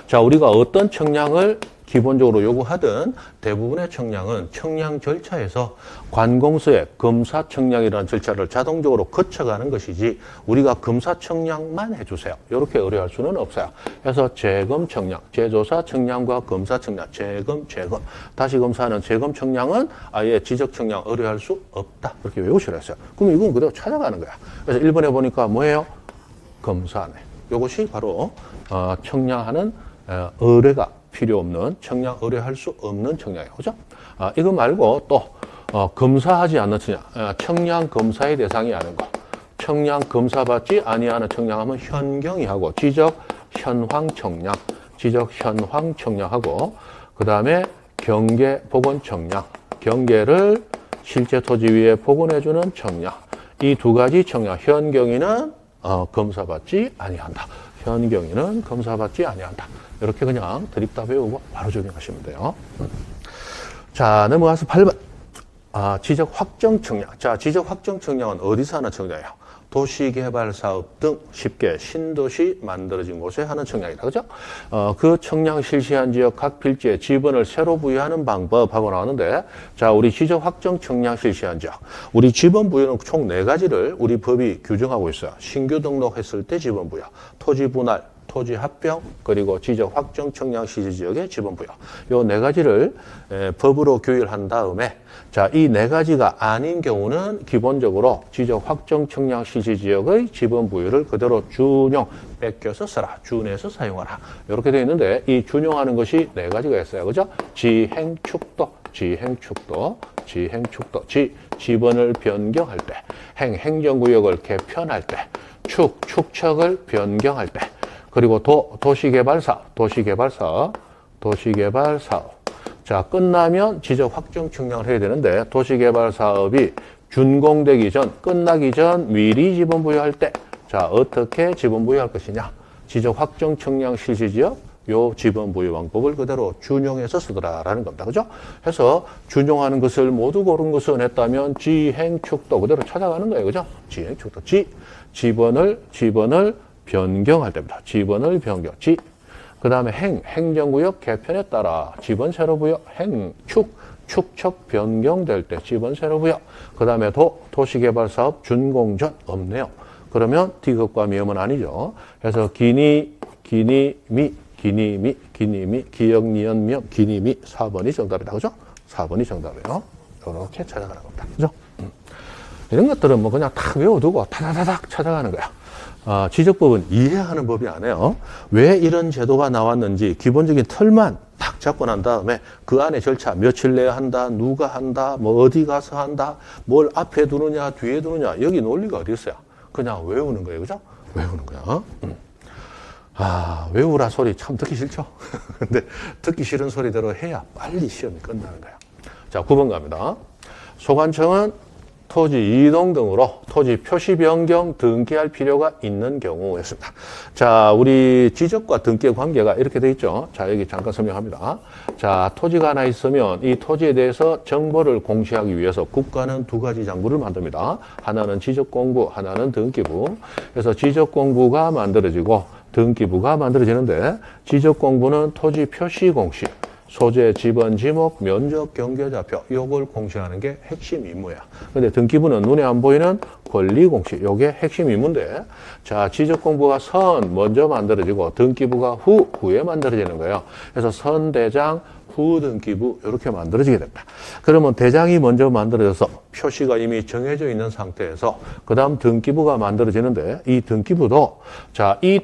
자, 우리가 어떤 청량을 기본적으로 요구하든 대부분의 청량은 청량 절차에서 관공서의 검사 청량이라는 절차를 자동적으로 거쳐가는 것이지 우리가 검사 청량만 해주세요. 이렇게 의뢰할 수는 없어요. 그래서 재검 청량, 재조사 청량과 검사 청량, 재검, 다시 검사하는 재검 청량은 아예 지적 청량 의뢰할 수 없다. 그렇게 외우시라 했어요. 그럼 이건 그대로 찾아가는 거야. 그래서 1번에 보니까 뭐예요? 검사네. 이것이 바로 청량하는 의뢰가 필요 없는 청량 의뢰할 수 없는 청량이에요. 그죠? 이거 말고 또 검사하지 않는 청량, 청량 검사의 대상이 아닌 거. 청량 검사 받지 아니하는 청량하면 현경이하고 지적 현황 청량, 지적 현황 청량하고 그 다음에 경계 복원 청량, 경계를 실제 토지 위에 복원해주는 청량. 이 두 가지 청량, 현경이는 검사받지 아니한다. 현경이는 검사받지 아니한다. 이렇게 그냥 드립다 배우고 바로 적용하시면 돼요. 자, 넘어가서 8번. 지적 확정 청량. 자, 지적 확정 청량은 어디서 하는 청량이에요? 도시개발 사업 등 쉽게 신도시 만들어진 곳에 하는 청량이다. 그죠? 그 청량 실시한 지역 각 필지에 지번을 새로 부여하는 방법하고 나오는데, 자, 우리 지적 확정 청량 실시한 지역. 우리 지번 부여는 총 4가지를 우리 법이 규정하고 있어요. 신규 등록했을 때 지번 부여, 토지 분할, 토지 합병, 그리고 지적 확정 청량 시지 지역의 지번 부여. 요 4가지를 법으로 규율한 다음에 자, 이 4가지가 아닌 경우는 기본적으로 지적 확정 청량 시지 지역의 지번 부여를 그대로 준용, 뺏겨서 써라, 준해서 사용하라. 이렇게 되어 있는데 이 준용하는 것이 4가지가 있어요. 그죠? 지행축도, 지번을 변경할 때, 행정구역을 개편할 때, 축척을 변경할 때, 그리고 도시개발사업. 자, 끝나면 지적 확정 청량을 해야 되는데 도시개발 사업이 준공되기 전, 끝나기 전 미리 지번 부여할 때, 자, 어떻게 지번 부여할 것이냐? 지적 확정 청량 실시 지역 요 지번 부여 방법을 그대로 준용해서 쓰더라라는 겁니다. 그죠? 해서 준용하는 것을 모두 고른 것은 했다면 지행축도 그대로 찾아가는 거예요. 그죠? 지행축도 지번을 변경할 때입니다. 지번을 변경. 그 다음에 행정구역 개편에 따라 지번 세로 부여, 축척 변경될 때 지번 세로 부여. 그 다음에 도시개발사업 준공 전 없네요. 그러면 디귿과 미음은 아니죠. 그래서 기니, 기역, 니은, 미음, 기니미 4번이 정답이다. 그죠? 4번이 정답이에요. 이렇게 찾아가는 겁니다. 그죠? 이런 것들은 뭐 그냥 탁 외워두고 타다다닥 찾아가는 거야. 지적법은 이해하는 법이 아니에요. 왜 이런 제도가 나왔는지 기본적인 틀만 딱 잡고 난 다음에 그 안에 절차 며칠 내에 한다, 누가 한다, 뭐 어디 가서 한다, 뭘 앞에 두느냐, 뒤에 두느냐, 여기 논리가 어디 있어요? 그냥 외우는 거예요. 그죠? 외우는 거야. 외우라 소리 참 듣기 싫죠? 근데 듣기 싫은 소리대로 해야 빨리 시험이 끝나는 거야. 자, 9번 갑니다. 소관청은 토지 이동 등으로 토지 표시 변경 등기할 필요가 있는 경우였습니다. 자, 우리 지적과 등기의 관계가 이렇게 돼 있죠. 자, 여기 잠깐 설명합니다. 자, 토지가 하나 있으면 이 토지에 대해서 정보를 공시하기 위해서 국가는 2가지 장부를 만듭니다. 하나는 지적공부, 하나는 등기부. 그래서 지적공부가 만들어지고 등기부가 만들어지는데 지적공부는 토지 표시 공시, 소재, 지번, 지목, 면적, 경계좌표 요걸 공시하는 게 핵심 임무야. 근데 등기부는 눈에 안 보이는 권리 공시 요게 핵심 임무인데 자, 지적공부가 선 먼저 만들어지고 등기부가 후에 만들어지는 거예요. 그래서 선 대장 후 등기부 이렇게 만들어지게 됩니다. 그러면 대장이 먼저 만들어져서 표시가 이미 정해져 있는 상태에서 그 다음 등기부가 만들어지는데 이 등기부도 자, 이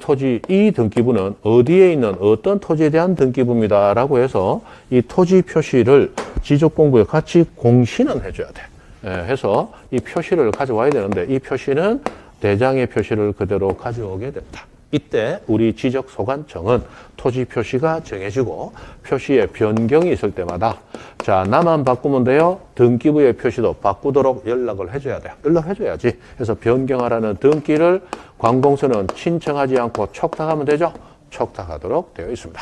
등기부는 어디에 있는 어떤 토지에 대한 등기부입니다 라고 해서 이 토지 표시를 지적공부에 같이 공시는 해줘야 돼. 해서 이 표시를 가져와야 되는데 이 표시는 대장의 표시를 그대로 가져오게 된다. 이때 우리 지적소관청은 토지 표시가 정해지고 표시에 변경이 있을 때마다 자, 나만 바꾸면 돼요. 등기부의 표시도 바꾸도록 연락을 해줘야 돼요. 연락해줘야지. 그래서 변경하라는 등기를 관공서는 신청하지 않고 촉탁하면 되죠. 촉탁하도록 되어 있습니다.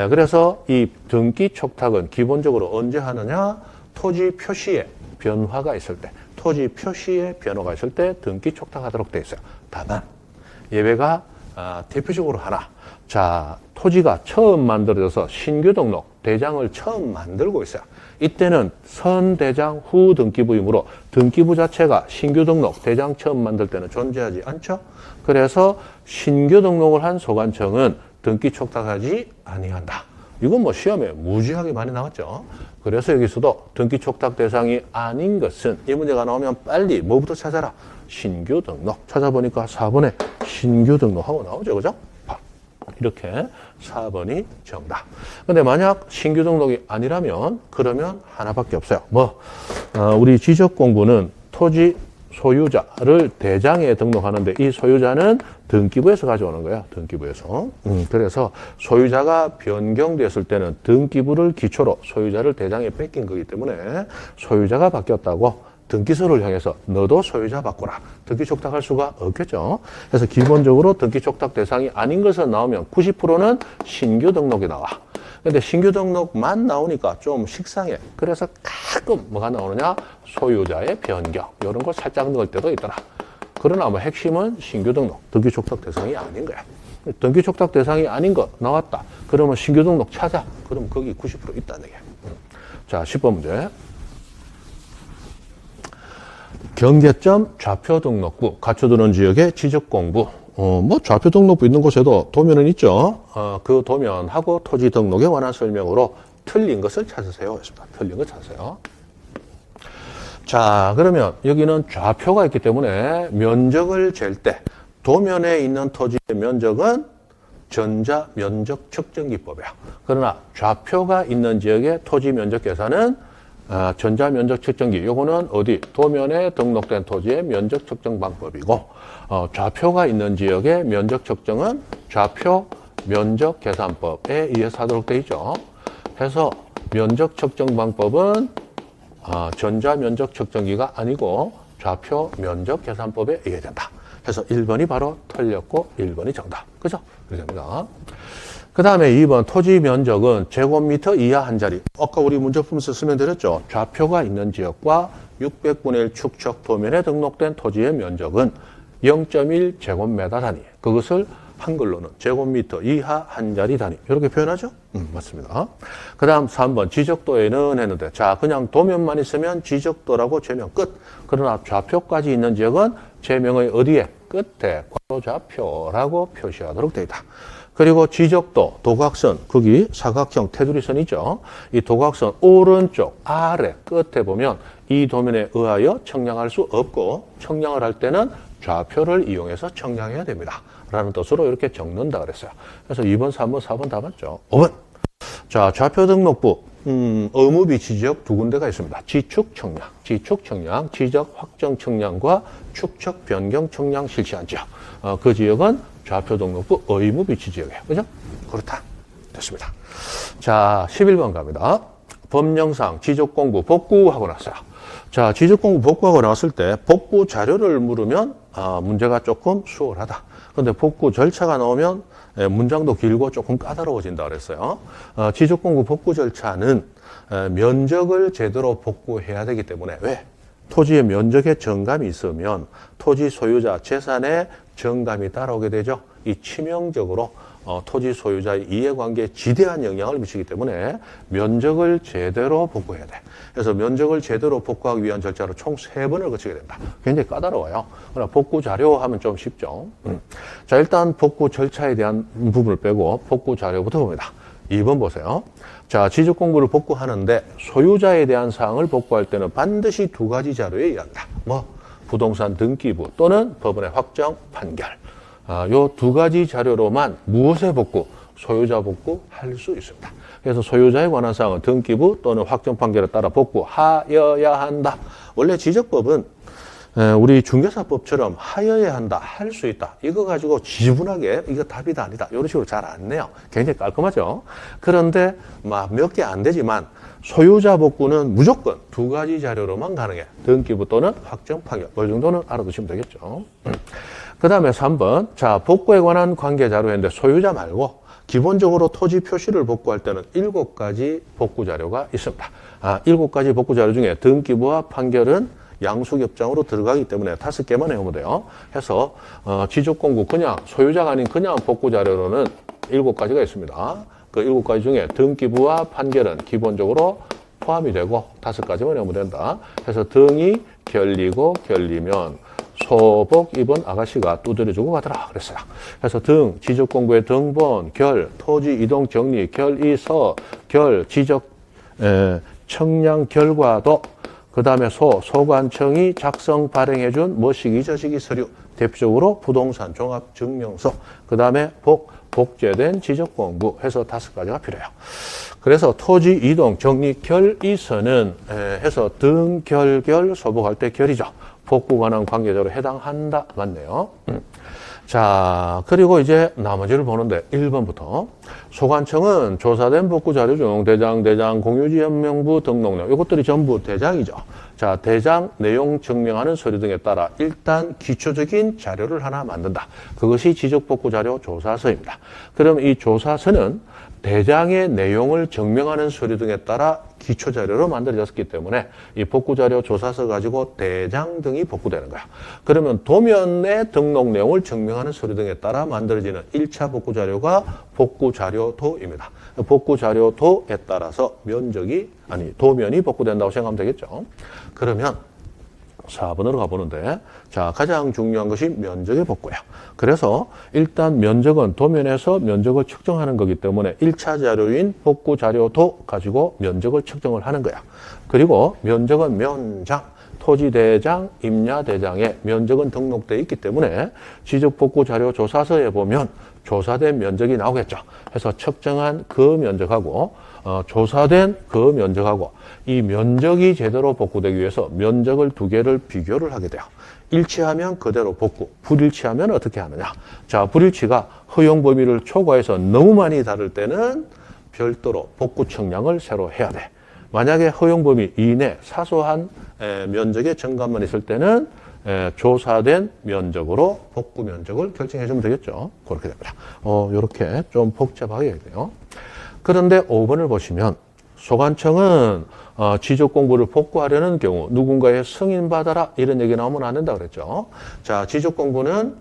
그래서 이 등기 촉탁은 기본적으로 언제 하느냐? 토지 표시에 변화가 있을 때, 토지 표시에 변화가 있을 때 등기 촉탁하도록 되어 있어요. 다만 예외가 대표적으로 하나. 자, 토지가 처음 만들어져서 신규 등록 대장을 처음 만들고 있어요. 이때는 선대장 후 등기부이므로 등기부 자체가 신규 등록 대장 처음 만들 때는 존재하지 않죠. 그래서 신규 등록을 한 소관청은 등기 촉탁하지 아니한다. 이건 뭐 시험에 무지하게 많이 나왔죠. 그래서 여기서도 등기 촉탁 대상이 아닌 것은 이 문제가 나오면 빨리 뭐부터 찾아라? 신규 등록. 찾아보니까 4번에 신규 등록하고 나오죠. 그죠? 이렇게 4번이 정답. 근데 만약 신규 등록이 아니라면 그러면 하나밖에 없어요. 우리 지적 공부는 토지 소유자를 대장에 등록하는데 이 소유자는 등기부에서 가져오는 거야. 등기부에서. 그래서 소유자가 변경됐을 때는 등기부를 기초로 소유자를 대장에 뺏긴 거기 때문에 소유자가 바뀌었다고 등기소를 향해서 너도 소유자 바꾸라. 등기 촉탁할 수가 없겠죠. 그래서 기본적으로 등기 촉탁 대상이 아닌 것은 나오면 90%는 신규 등록이 나와. 근데 신규 등록만 나오니까 좀 식상해. 그래서 가끔 뭐가 나오느냐? 소유자의 변경. 이런 걸 살짝 넣을 때도 있더라. 그러나 뭐 핵심은 신규 등록, 등기 촉탁 대상이 아닌 거야. 등기 촉탁 대상이 아닌 거 나왔다. 그러면 신규 등록 찾아. 그럼 거기 90% 있다는 얘기야. 자, 10번 문제. 경계점 좌표 등록부, 갖춰두는 지역의 지적 공부. 좌표 등록부 있는 곳에도 도면은 있죠. 그 도면하고 토지 등록에 관한 설명으로 틀린 것을 찾으세요. 틀린 것 찾으세요. 자, 그러면 여기는 좌표가 있기 때문에 면적을 잴 때 도면에 있는 토지의 면적은 전자 면적 측정기법이야. 그러나 좌표가 있는 지역의 토지 면적 계산은 전자 면적 측정기. 요거는 어디? 도면에 등록된 토지의 면적 측정 방법이고, 좌표가 있는 지역의 면적 측정은 좌표 면적 계산법에 의해서 하도록 되어 있죠. 해서 면적 측정 방법은 전자 면적 측정기가 아니고 좌표 면적 계산법에 의해 된다. 그래서 1번이 바로 틀렸고 1번이 정답. 그죠? 그렇게 됩니다. 그 다음에 2번 토지 면적은 제곱미터 이하 한 자리. 아까 우리 문제 풀면서 설명드렸죠. 좌표가 있는 지역과 600분의 1 축척 도면에 등록된 토지의 면적은 0.1 제곱미터 단위. 그것을 한글로는 제곱미터 이하 한 자리 단위. 이렇게 표현하죠? 맞습니다. 그 다음 3번 지적도에는 했는데, 자, 그냥 도면만 있으면 지적도라고 제명 끝. 그러나 좌표까지 있는 지역은 제명의 어디에? 끝에 괄호 좌표라고 표시하도록 되어 있다. 그리고 지적도, 도각선, 거기 사각형 테두리선이죠. 이 도각선 오른쪽 아래 끝에 보면 이 도면에 의하여 청량할 수 없고 청량을 할 때는 좌표를 이용해서 청량해야 됩니다. 라는 뜻으로 이렇게 적는다 그랬어요. 그래서 2번, 3번, 4번 다 맞죠. 5번. 자, 좌표 등록부, 의무비치 지역 두 군데가 있습니다. 지축 청량, 지적 확정 청량과 축척 변경 청량 실시한 지역. 그 지역은 좌표 등록부 의무 비치 지역이에요. 그죠? 그렇다. 됐습니다. 자, 11번 갑니다. 법령상 지적 공부 복구하고 났어요. 자, 지적 공부 복구하고 나왔을 때 복구 자료를 물으면 문제가 조금 수월하다. 근데 복구 절차가 나오면 문장도 길고 조금 까다로워진다 그랬어요. 지적 공부 복구 절차는 면적을 제대로 복구해야 되기 때문에 왜? 토지의 면적에 정감이 있으면 토지 소유자 재산에 정감이 따라오게 되죠. 이 치명적으로 토지 소유자의 이해관계에 지대한 영향을 미치기 때문에 면적을 제대로 복구해야 돼. 그래서 면적을 제대로 복구하기 위한 절차로 총 3번을 거치게 됩니다. 굉장히 까다로워요. 그러나 복구 자료 하면 좀 쉽죠. 자, 일단 복구 절차에 대한 부분을 빼고 복구 자료부터 봅니다. 2번 보세요. 자, 지적 공부를 복구하는데 소유자에 대한 사항을 복구할 때는 반드시 2가지 자료에 의한다. 부동산 등기부 또는 법원의 확정 판결. 요 2가지 자료로만 무엇의 복구? 소유자 복구할 수 있습니다. 그래서 소유자에 관한 사항은 등기부 또는 확정 판결에 따라 복구하여야 한다. 원래 지적법은 우리 중개사법처럼 하여야 한다, 할 수 있다. 이거 가지고 지분하게 이거 답이다 아니다. 이런 식으로 잘 안 내요. 굉장히 깔끔하죠. 그런데 몇 개 안 되지만 소유자 복구는 무조건 2가지 자료로만 가능해. 등기부 또는 확정 판결. 이 정도는 알아두시면 되겠죠. 그 다음에 3번. 자, 복구에 관한 관계 자료인데 소유자 말고 기본적으로 토지 표시를 복구할 때는 7가지 복구 자료가 있습니다. 7가지 복구 자료 중에 등기부와 판결은 양수협정으로 들어가기 때문에 5개만 외우면 돼요. 해서 지적공부 그냥 소유자가 아닌 그냥 복구 자료로는 7가지가 있습니다. 그 7가지 중에 등기부와 판결은 기본적으로 포함이 되고 5가지만 외우면 된다. 그래서 등이 결리고 결리면 소복 입은 아가씨가 두드려주고 가더라 그랬어요. 그래서 등, 지적공부의 등본, 결, 토지 이동 정리, 결의서, 결, 지적 청량 결과도, 그 다음에 소관청이 작성 발행해준 뭐시기 저시기 서류, 대표적으로 부동산 종합증명서, 그 다음에 복제된 지적공부 해서 5가지가 필요해요. 그래서 토지 이동 정리 결의서는 해서 등, 결, 소복할 때 결이죠. 복구 관한 관계자로 해당한다. 맞네요. 자, 그리고 이제 나머지를 보는데 1번부터 소관청은 조사된 복구 자료 중 대장, 공유지연명부 등록령 이것들이 전부 대장이죠. 자, 대장 내용 증명하는 서류 등에 따라 일단 기초적인 자료를 하나 만든다. 그것이 지적복구 자료 조사서입니다. 그럼 이 조사서는 대장의 내용을 증명하는 서류 등에 따라 기초 자료로 만들어졌기 때문에 이 복구 자료 조사서 가지고 대장 등이 복구되는 거야. 그러면 도면의 등록 내용을 증명하는 서류 등에 따라 만들어지는 1차 복구 자료가 복구 자료도입니다. 복구 자료도에 따라서 도면이 복구된다고 생각하면 되겠죠. 그러면 4번으로 가보는데, 자, 가장 중요한 것이 면적의 복구야. 그래서 일단 면적은 도면에서 면적을 측정하는 거기 때문에 1차 자료인 복구 자료도 가지고 면적을 측정을 하는 거야. 그리고 면적은 면장, 토지대장, 임야대장에 면적은 등록되어 있기 때문에 지적복구 자료 조사서에 보면 조사된 면적이 나오겠죠. 그래서 측정한 그 면적하고 조사된 그 면적하고 이 면적이 제대로 복구되기 위해서 면적을 2개를 비교를 하게 돼요. 일치하면 그대로 복구, 불일치하면 어떻게 하느냐. 자, 불일치가 허용 범위를 초과해서 너무 많이 다를 때는 별도로 복구 측량을 새로 해야 돼. 만약에 허용 범위 이내 사소한 면적의 증가만 있을 때는 조사된 면적으로 복구 면적을 결정해 주면 되겠죠. 그렇게 됩니다. 이렇게 좀 복잡하게 돼요. 그런데 5번을 보시면 소관청은 지적공부를 복구하려는 경우 누군가의 승인받아라 이런 얘기 나오면 안 된다 그랬죠. 자, 지적공부는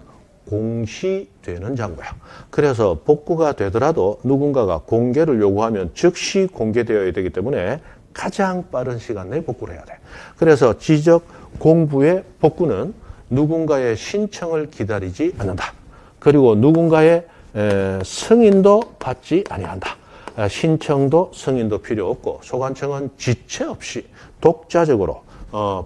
공시되는 장부야. 그래서 복구가 되더라도 누군가가 공개를 요구하면 즉시 공개되어야 되기 때문에 가장 빠른 시간 내에 복구를 해야 돼. 그래서 지적공부의 복구는 누군가의 신청을 기다리지 않는다. 그리고 누군가의 승인도 받지 아니한다. 신청도 승인도 필요 없고 소관청은 지체 없이 독자적으로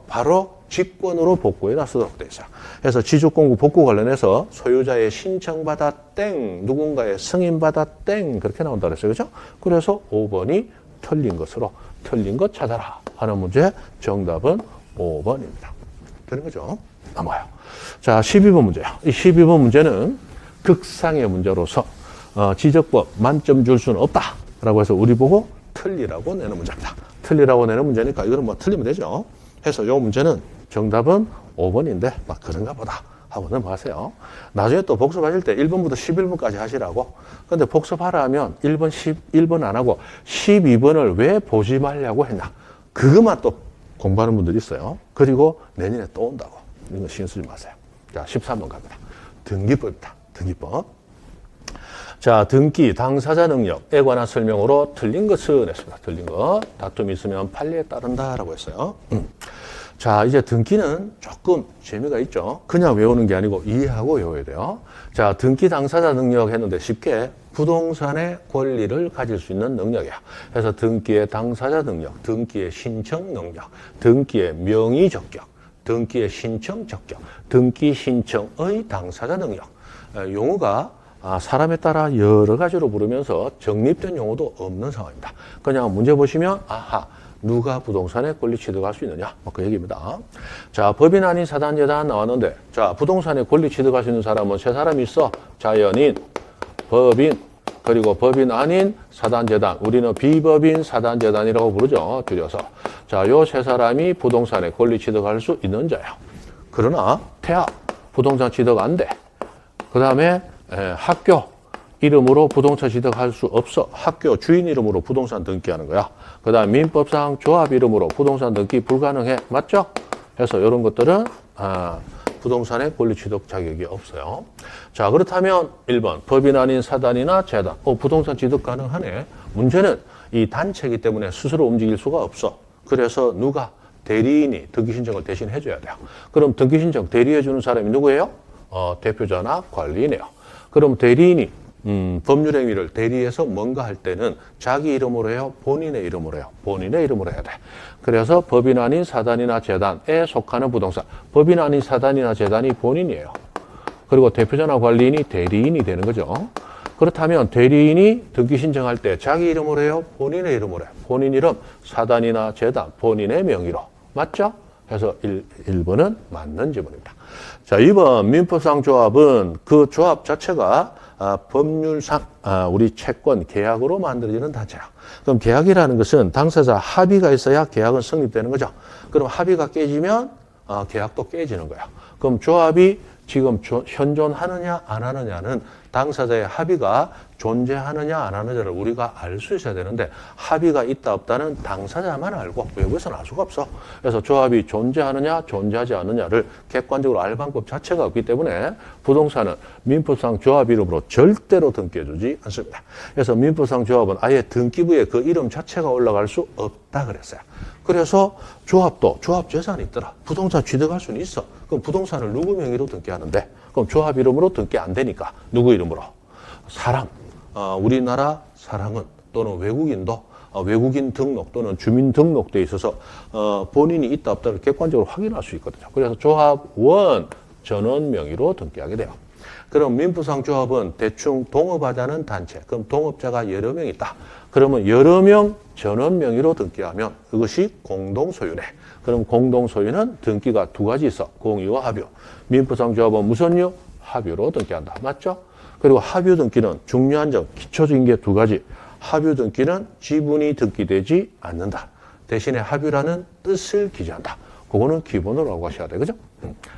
바로 직권으로 복구에 나서도록 되어 있어요. 그래서 지적공부 복구 관련해서 소유자의 신청받아 땡, 누군가의 승인받아 땡 그렇게 나온다 그랬어요. 그렇죠? 그래서 5번이 틀린 것 찾아라 하는 문제 정답은 5번입니다. 되는 거죠? 넘어가요. 자, 12번 문제요. 이 12번 문제는 극상의 문제로서 지적법 만점 줄 수는 없다 라고 해서 우리 보고 틀리라고 내는 문제입니다. 틀리라고 내는 문제니까 이거는 뭐 틀리면 되죠. 해서 이 문제는 정답은 5번인데 막 그런가 보다 하고 넘어가세요. 나중에 또 복습하실 때 1번부터 11번까지 하시라고. 근데 복습하라 하면 1번, 11번 안 하고 12번을 왜 보지 말라고 했냐. 그것만 또 공부하는 분들이 있어요. 그리고 내년에 또 온다고. 이거 신경 쓰지 마세요. 자, 13번 갑니다. 등기법입니다. 등기법. 자, 등기, 당사자 능력에 관한 설명으로 틀린 것은 했습니다. 틀린 것. 다툼이 있으면 판례에 따른다라고 했어요. 자, 이제 등기는 조금 재미가 있죠. 그냥 외우는 게 아니고 이해하고 외워야 돼요. 자, 등기 당사자 능력 했는데 쉽게 부동산의 권리를 가질 수 있는 능력이야. 그래서 등기의 당사자 능력, 등기의 신청 능력, 등기의 명의 적격, 등기의 신청 적격, 등기 신청의 당사자 능력. 용어가 사람에 따라 여러 가지로 부르면서 정립된 용어도 없는 상황입니다. 그냥 문제 보시면 아하, 누가 부동산에 권리 취득할 수 있느냐? 그 얘기입니다. 자, 법인 아닌 사단재단 나왔는데, 자, 부동산에 권리 취득할 수 있는 사람은 세 사람이 있어. 자연인, 법인, 그리고 법인 아닌 사단재단. 우리는 비법인 사단재단이라고 부르죠. 줄여서. 자, 요 세 사람이 부동산에 권리 취득할 수 있는 자야. 그러나, 태아, 부동산 취득 안 돼. 그 다음에 학교 이름으로 부동산 취득할 수 없어. 학교 주인 이름으로 부동산 등기하는 거야. 그 다음 민법상 조합 이름으로 부동산 등기 불가능해. 맞죠? 그래서 이런 것들은 부동산의 권리 취득 자격이 없어요. 자, 그렇다면 1번 법인 아닌 사단이나 재단. 부동산 취득 가능하네. 문제는 이 단체이기 때문에 스스로 움직일 수가 없어. 그래서 누가? 대리인이 등기 신청을 대신 해줘야 돼요. 그럼 등기 신청 대리해주는 사람이 누구예요? 대표자나 관리인이에요. 그럼 대리인이 법률 행위를 대리해서 뭔가 할 때는 자기 이름으로 해요? 본인의 이름으로 해요? 본인의 이름으로 해야 돼. 그래서 법인 아닌 사단이나 재단에 속하는 부동산. 법인 아닌 사단이나 재단이 본인이에요. 그리고 대표자나 관리인이 대리인이 되는 거죠. 그렇다면 대리인이 등기 신청할 때 자기 이름으로 해요? 본인의 이름으로 해요? 본인 이름, 사단이나 재단, 본인의 명의로. 맞죠? 그래서 1번은 맞는 지문입니다. 자, 2번 민법상 조합은 그 조합 자체가 법률상 우리 채권 계약으로 만들어지는 단체야. 그럼 계약이라는 것은 당사자 합의가 있어야 계약은 성립되는 거죠. 그럼 합의가 깨지면 계약도 깨지는 거야. 그럼 조합이 지금 현존하느냐 안 하느냐는 당사자의 합의가 존재하느냐 안 하느냐를 우리가 알 수 있어야 되는데 합의가 있다 없다는 당사자만 알고 외부에서는 알 수가 없어. 그래서 조합이 존재하느냐 존재하지 않느냐를 객관적으로 알 방법 자체가 없기 때문에 부동산은 민법상 조합 이름으로 절대로 등기해주지 않습니다. 그래서 민법상 조합은 아예 등기부에 그 이름 자체가 올라갈 수 없다 그랬어요. 그래서 조합도 조합 재산이 있더라. 부동산 취득할 수는 있어. 그럼 부동산을 누구 명의로 등기하는데? 그럼 조합 이름으로 등기 안 되니까 누구 이름으로? 사람. 우리나라 사람은 또는 외국인도 외국인 등록 또는 주민 등록돼 있어서 본인이 있다 없다를 객관적으로 확인할 수 있거든요. 그래서 조합원 전원 명의로 등기하게 돼요. 그럼 민법상 조합은 대충 동업하자는 단체. 그럼 동업자가 여러 명 있다. 그러면 여러 명 전원 명의로 등기하면 그것이 공동소유네. 그럼 공동소유는 등기가 두 가지 있어. 공유와 합유. 민법상 조합은 무슨 유? 합유로 등기한다. 맞죠? 그리고 합유 등기는 중요한 점, 기초적인 게 두 가지. 합유 등기는 지분이 등기되지 않는다. 대신에 합유라는 뜻을 기재한다. 그거는 기본으로 알고 가셔야 돼. 그죠?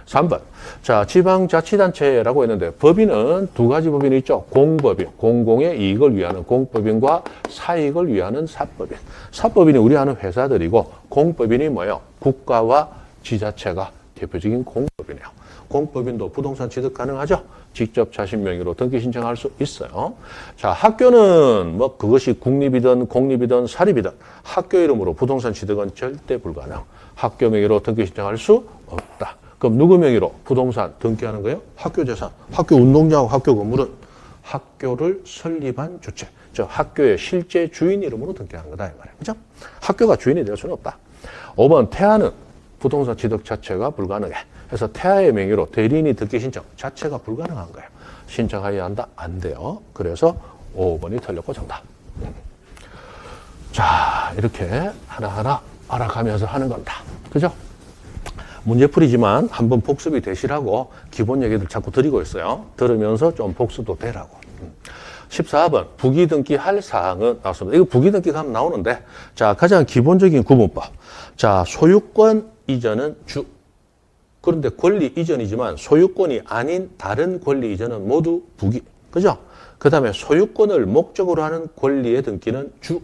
3번. 자, 지방자치단체라고 했는데 법인은 두 가지 법인이 있죠. 공법인, 공공의 이익을 위하는 공법인과 사익을 위하는 사법인. 사법인이 우리 아는 회사들이고 공법인이 뭐예요? 국가와 지자체가 대표적인 공법이네요. 공법인도 부동산 취득 가능하죠? 직접 자신 명의로 등기 신청할 수 있어요. 자, 학교는 뭐 그것이 국립이든 공립이든 사립이든 학교 이름으로 부동산 취득은 절대 불가능. 학교 명의로 등기 신청할 수 없다. 그럼 누구 명의로 부동산 등기하는 거예요? 학교 재산, 학교 운동장하고 학교 건물은 학교를 설립한 주체, 즉 학교의 실제 주인 이름으로 등기하는 거다 이 말이에요. 그죠? 학교가 주인이 될 수는 없다. 5번 태아는 부동산 취득 자체가 불가능해. 그래서 태아의 명의로 대리인이 등기 신청 자체가 불가능한 거예요. 신청해야 한다? 안 돼요. 그래서 5번이 틀렸고 정답. 자, 이렇게 하나하나 알아가면서 하는 겁니다. 그죠? 문제풀이지만 한번 복습이 되시라고 기본 얘기들 자꾸 드리고 있어요. 들으면서 좀 복습도 되라고. 14번 부기등기할 사항은 나왔습니다. 이거 부기등기 가면 나오는데 자, 가장 기본적인 구분법. 자, 소유권 이전은 주. 그런데 권리 이전이지만 소유권이 아닌 다른 권리 이전은 모두 부기. 그죠? 그 다음에 소유권을 목적으로 하는 권리의 등기는 주.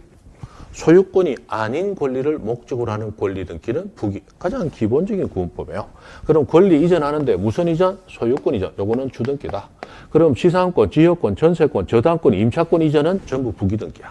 소유권이 아닌 권리를 목적으로 하는 권리 등기는 부기. 가장 기본적인 구분법이에요. 그럼 권리 이전하는데 무슨 이전? 소유권 이전. 요거는 주등기다. 그럼 지상권, 지역권, 전세권, 저당권, 임차권 이전은 전부 부기 등기야.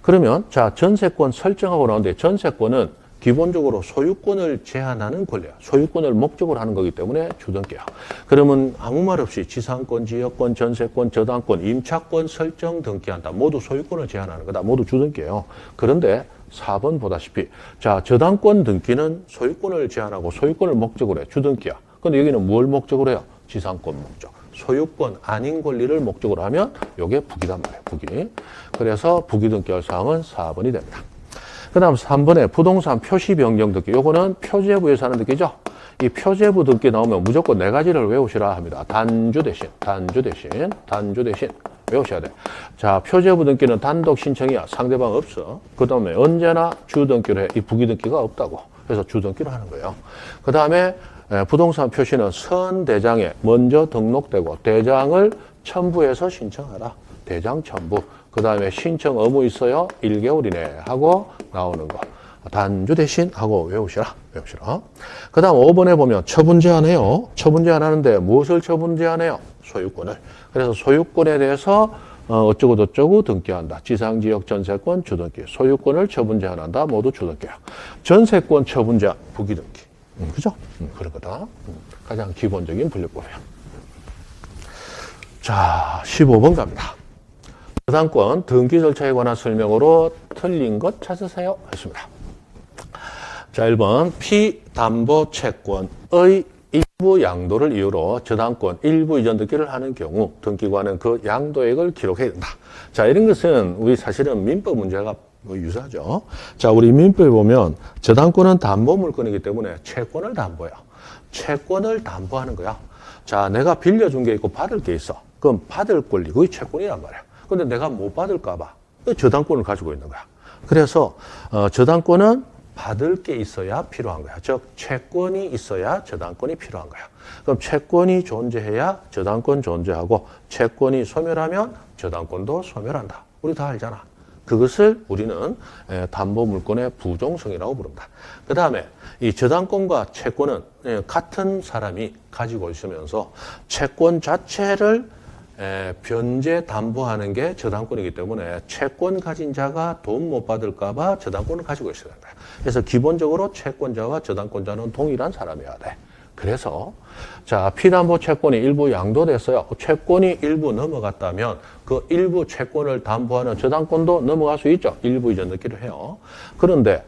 그러면 자, 전세권 설정하고 나오는데 전세권은 기본적으로 소유권을 제한하는 권리야. 소유권을 목적으로 하는 거기 때문에 주등기야. 그러면 아무 말 없이 지상권, 지역권, 전세권, 저당권, 임차권 설정 등기한다. 모두 소유권을 제한하는 거다. 모두 주등기예요. 그런데 4번 보다시피 자, 저당권 등기는 소유권을 제한하고 소유권을 목적으로 해. 주등기야. 근데 여기는 뭘 목적으로 해요? 지상권 목적. 소유권 아닌 권리를 목적으로 하면 이게 부기단 말이에요. 부기. 그래서 부기 등기할 사항은 4번이 됩니다. 그 다음 3번에 부동산 표시 변경 등기. 요거는 표제부에서 하는 등기죠. 이 표제부 등기 나오면 무조건 네 가지를 외우시라 합니다. 단주 대신 외우셔야 돼. 자, 표제부 등기는 단독 신청이야. 상대방 없어. 그 다음에 언제나 주등기로 해. 이 부기 등기가 없다고. 그래서 주등기로 하는 거예요. 그 다음에 부동산 표시는 선대장에 먼저 등록되고 대장을 첨부해서 신청하라. 대장 첨부. 그 다음에 신청 의무 있어요. 1개월 이내 하고 나오는 거. 단주 대신 하고 외우시라. 그 다음 5번에 보면 처분 제한해요. 처분 제한하는데 무엇을 처분 제한해요? 소유권을. 그래서 소유권에 대해서 어쩌고 저쩌고 등기한다. 지상지역 전세권 주등기. 소유권을 처분 제한한다. 모두 주등기야. 전세권 처분 제한 부기등기. 그죠? 그런 거다. 가장 기본적인 분류법이야. 자, 15번 갑니다. 저당권 등기 절차에 관한 설명으로 틀린 것 찾으세요. 했습니다. 자, 1번 피담보 채권의 일부 양도를 이유로 저당권 일부 이전 등기를 하는 경우 등기관은 그 양도액을 기록해야 된다. 자, 이런 것은 우리 사실은 민법 문제가 유사하죠. 자, 우리 민법에 보면 저당권은 담보 물건이기 때문에 채권을 담보해요. 채권을 담보하는 거야. 자, 내가 빌려준 게 있고 받을 게 있어. 그럼 받을 권리, 그게 채권이란 말이야. 근데 내가 못 받을까 봐 저당권을 가지고 있는 거야. 그래서 저당권은 받을 게 있어야 필요한 거야. 즉 채권이 있어야 저당권이 필요한 거야. 그럼 채권이 존재해야 저당권 존재하고 채권이 소멸하면 저당권도 소멸한다. 우리 다 알잖아. 그것을 우리는 담보물권의 부종성이라고 부릅니다. 그 다음에 이 저당권과 채권은 같은 사람이 가지고 있으면서 채권 자체를 변제 담보하는 게 저당권이기 때문에 채권 가진 자가 돈 못 받을까 봐 저당권을 가지고 있어야 된다. 그래서 기본적으로 채권자와 저당권자는 동일한 사람이어야 돼. 그래서 자, 피담보 채권이 일부 양도됐어요. 채권이 일부 넘어갔다면 그 일부 채권을 담보하는 저당권도 넘어갈 수 있죠. 일부 이전 등기를 해요. 그런데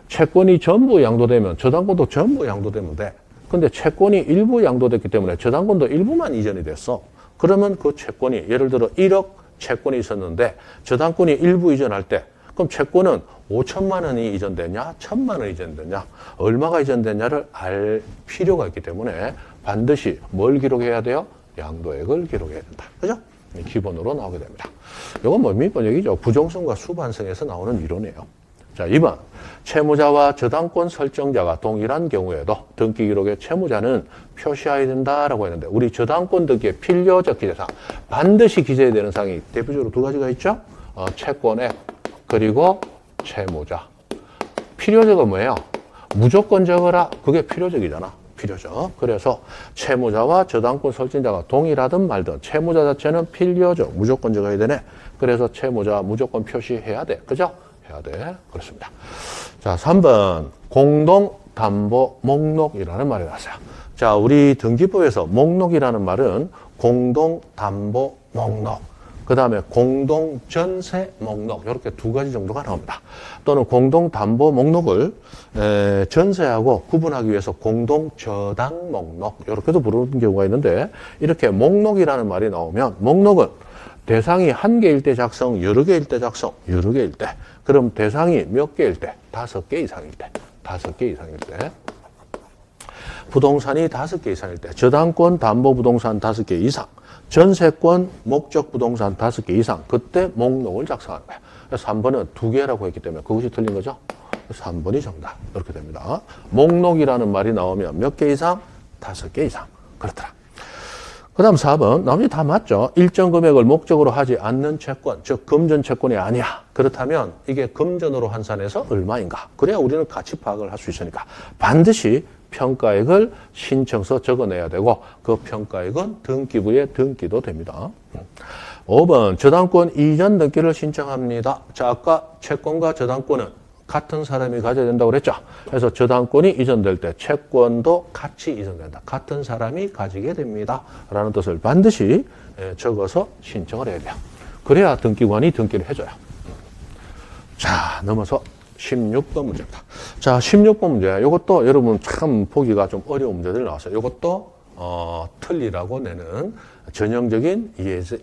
채권이 전부 양도되면 저당권도 전부 양도되면 돼. 근데 채권이 일부 양도됐기 때문에 저당권도 일부만 이전이 됐어. 그러면 그 채권이 예를 들어 1억 채권이 있었는데 저당권이 일부 이전할 때 그럼 채권은 5천만 원이 이전됐냐? 1,000만 원이 이전됐냐? 얼마가 이전됐냐를 알 필요가 있기 때문에 반드시 뭘 기록해야 돼요? 양도액을 기록해야 된다. 그죠? 기본으로 나오게 됩니다. 이건 뭐 민법 얘기죠. 부종성과 수반성에서 나오는 이론이에요. 자, 2번. 채무자와 저당권 설정자가 동일한 경우에도 등기 기록에 채무자는 표시해야 된다라고 했는데 우리 저당권 등기의 필요적 기재사항 반드시 기재해야 되는 사항이 대표적으로 두 가지가 있죠. 채권액 그리고 채무자. 필요적은 뭐예요? 무조건 적어라. 그게 필요적이잖아. 필요적. 그래서 채무자와 저당권 설정자가 동일하든 말든 채무자 자체는 필요적. 무조건 적어야 되네. 그래서 채무자 무조건 표시해야 돼. 그죠? 해야 돼. 그렇습니다. 자, 3번 공동담보 목록이라는 말이 나왔어요. 자, 우리 등기법에서 목록이라는 말은 공동담보 목록, 그 다음에 공동전세 목록 이렇게 두 가지 정도가 나옵니다. 또는 공동담보 목록을 전세하고 구분하기 위해서 공동저당 목록 이렇게도 부르는 경우가 있는데 이렇게 목록이라는 말이 나오면 목록은 대상이 한 개일 때 작성, 여러 개일 때 작성, 여러 개일 때. 그럼 대상이 몇 개일 때? 5개 이상일 때. 5개 이상일 때. 부동산이 5개 이상일 때. 저당권 담보부동산 5개 이상. 전세권 목적부동산 5개 이상. 그때 목록을 작성하는 거야. 그래서 3번은 2개라고 했기 때문에 그것이 틀린 거죠. 3번이 정답. 이렇게 됩니다. 목록이라는 말이 나오면 몇 개 이상? 5개 이상. 그렇더라. 그 다음 4번, 나머지 다 맞죠? 일정 금액을 목적으로 하지 않는 채권, 즉 금전 채권이 아니야. 그렇다면 이게 금전으로 환산해서 얼마인가? 그래야 우리는 가치 파악을 할 수 있으니까 반드시 평가액을 신청서 적어내야 되고 그 평가액은 등기부에 등기도 됩니다. 5번, 저당권 이전 등기를 신청합니다. 자, 아까 채권과 저당권은 같은 사람이 가져야 된다고 그랬죠. 그래서 저당권이 이전될 때 채권도 같이 이전된다. 같은 사람이 가지게 됩니다. 라는 뜻을 반드시 적어서 신청을 해야 돼요. 그래야 등기관이 등기를 해줘요. 자, 넘어서 16번 문제입니다. 자, 16번 문제. 이것도 여러분 참 보기가 좀 어려운 문제들 나왔어요. 이것도 틀리라고 내는 전형적인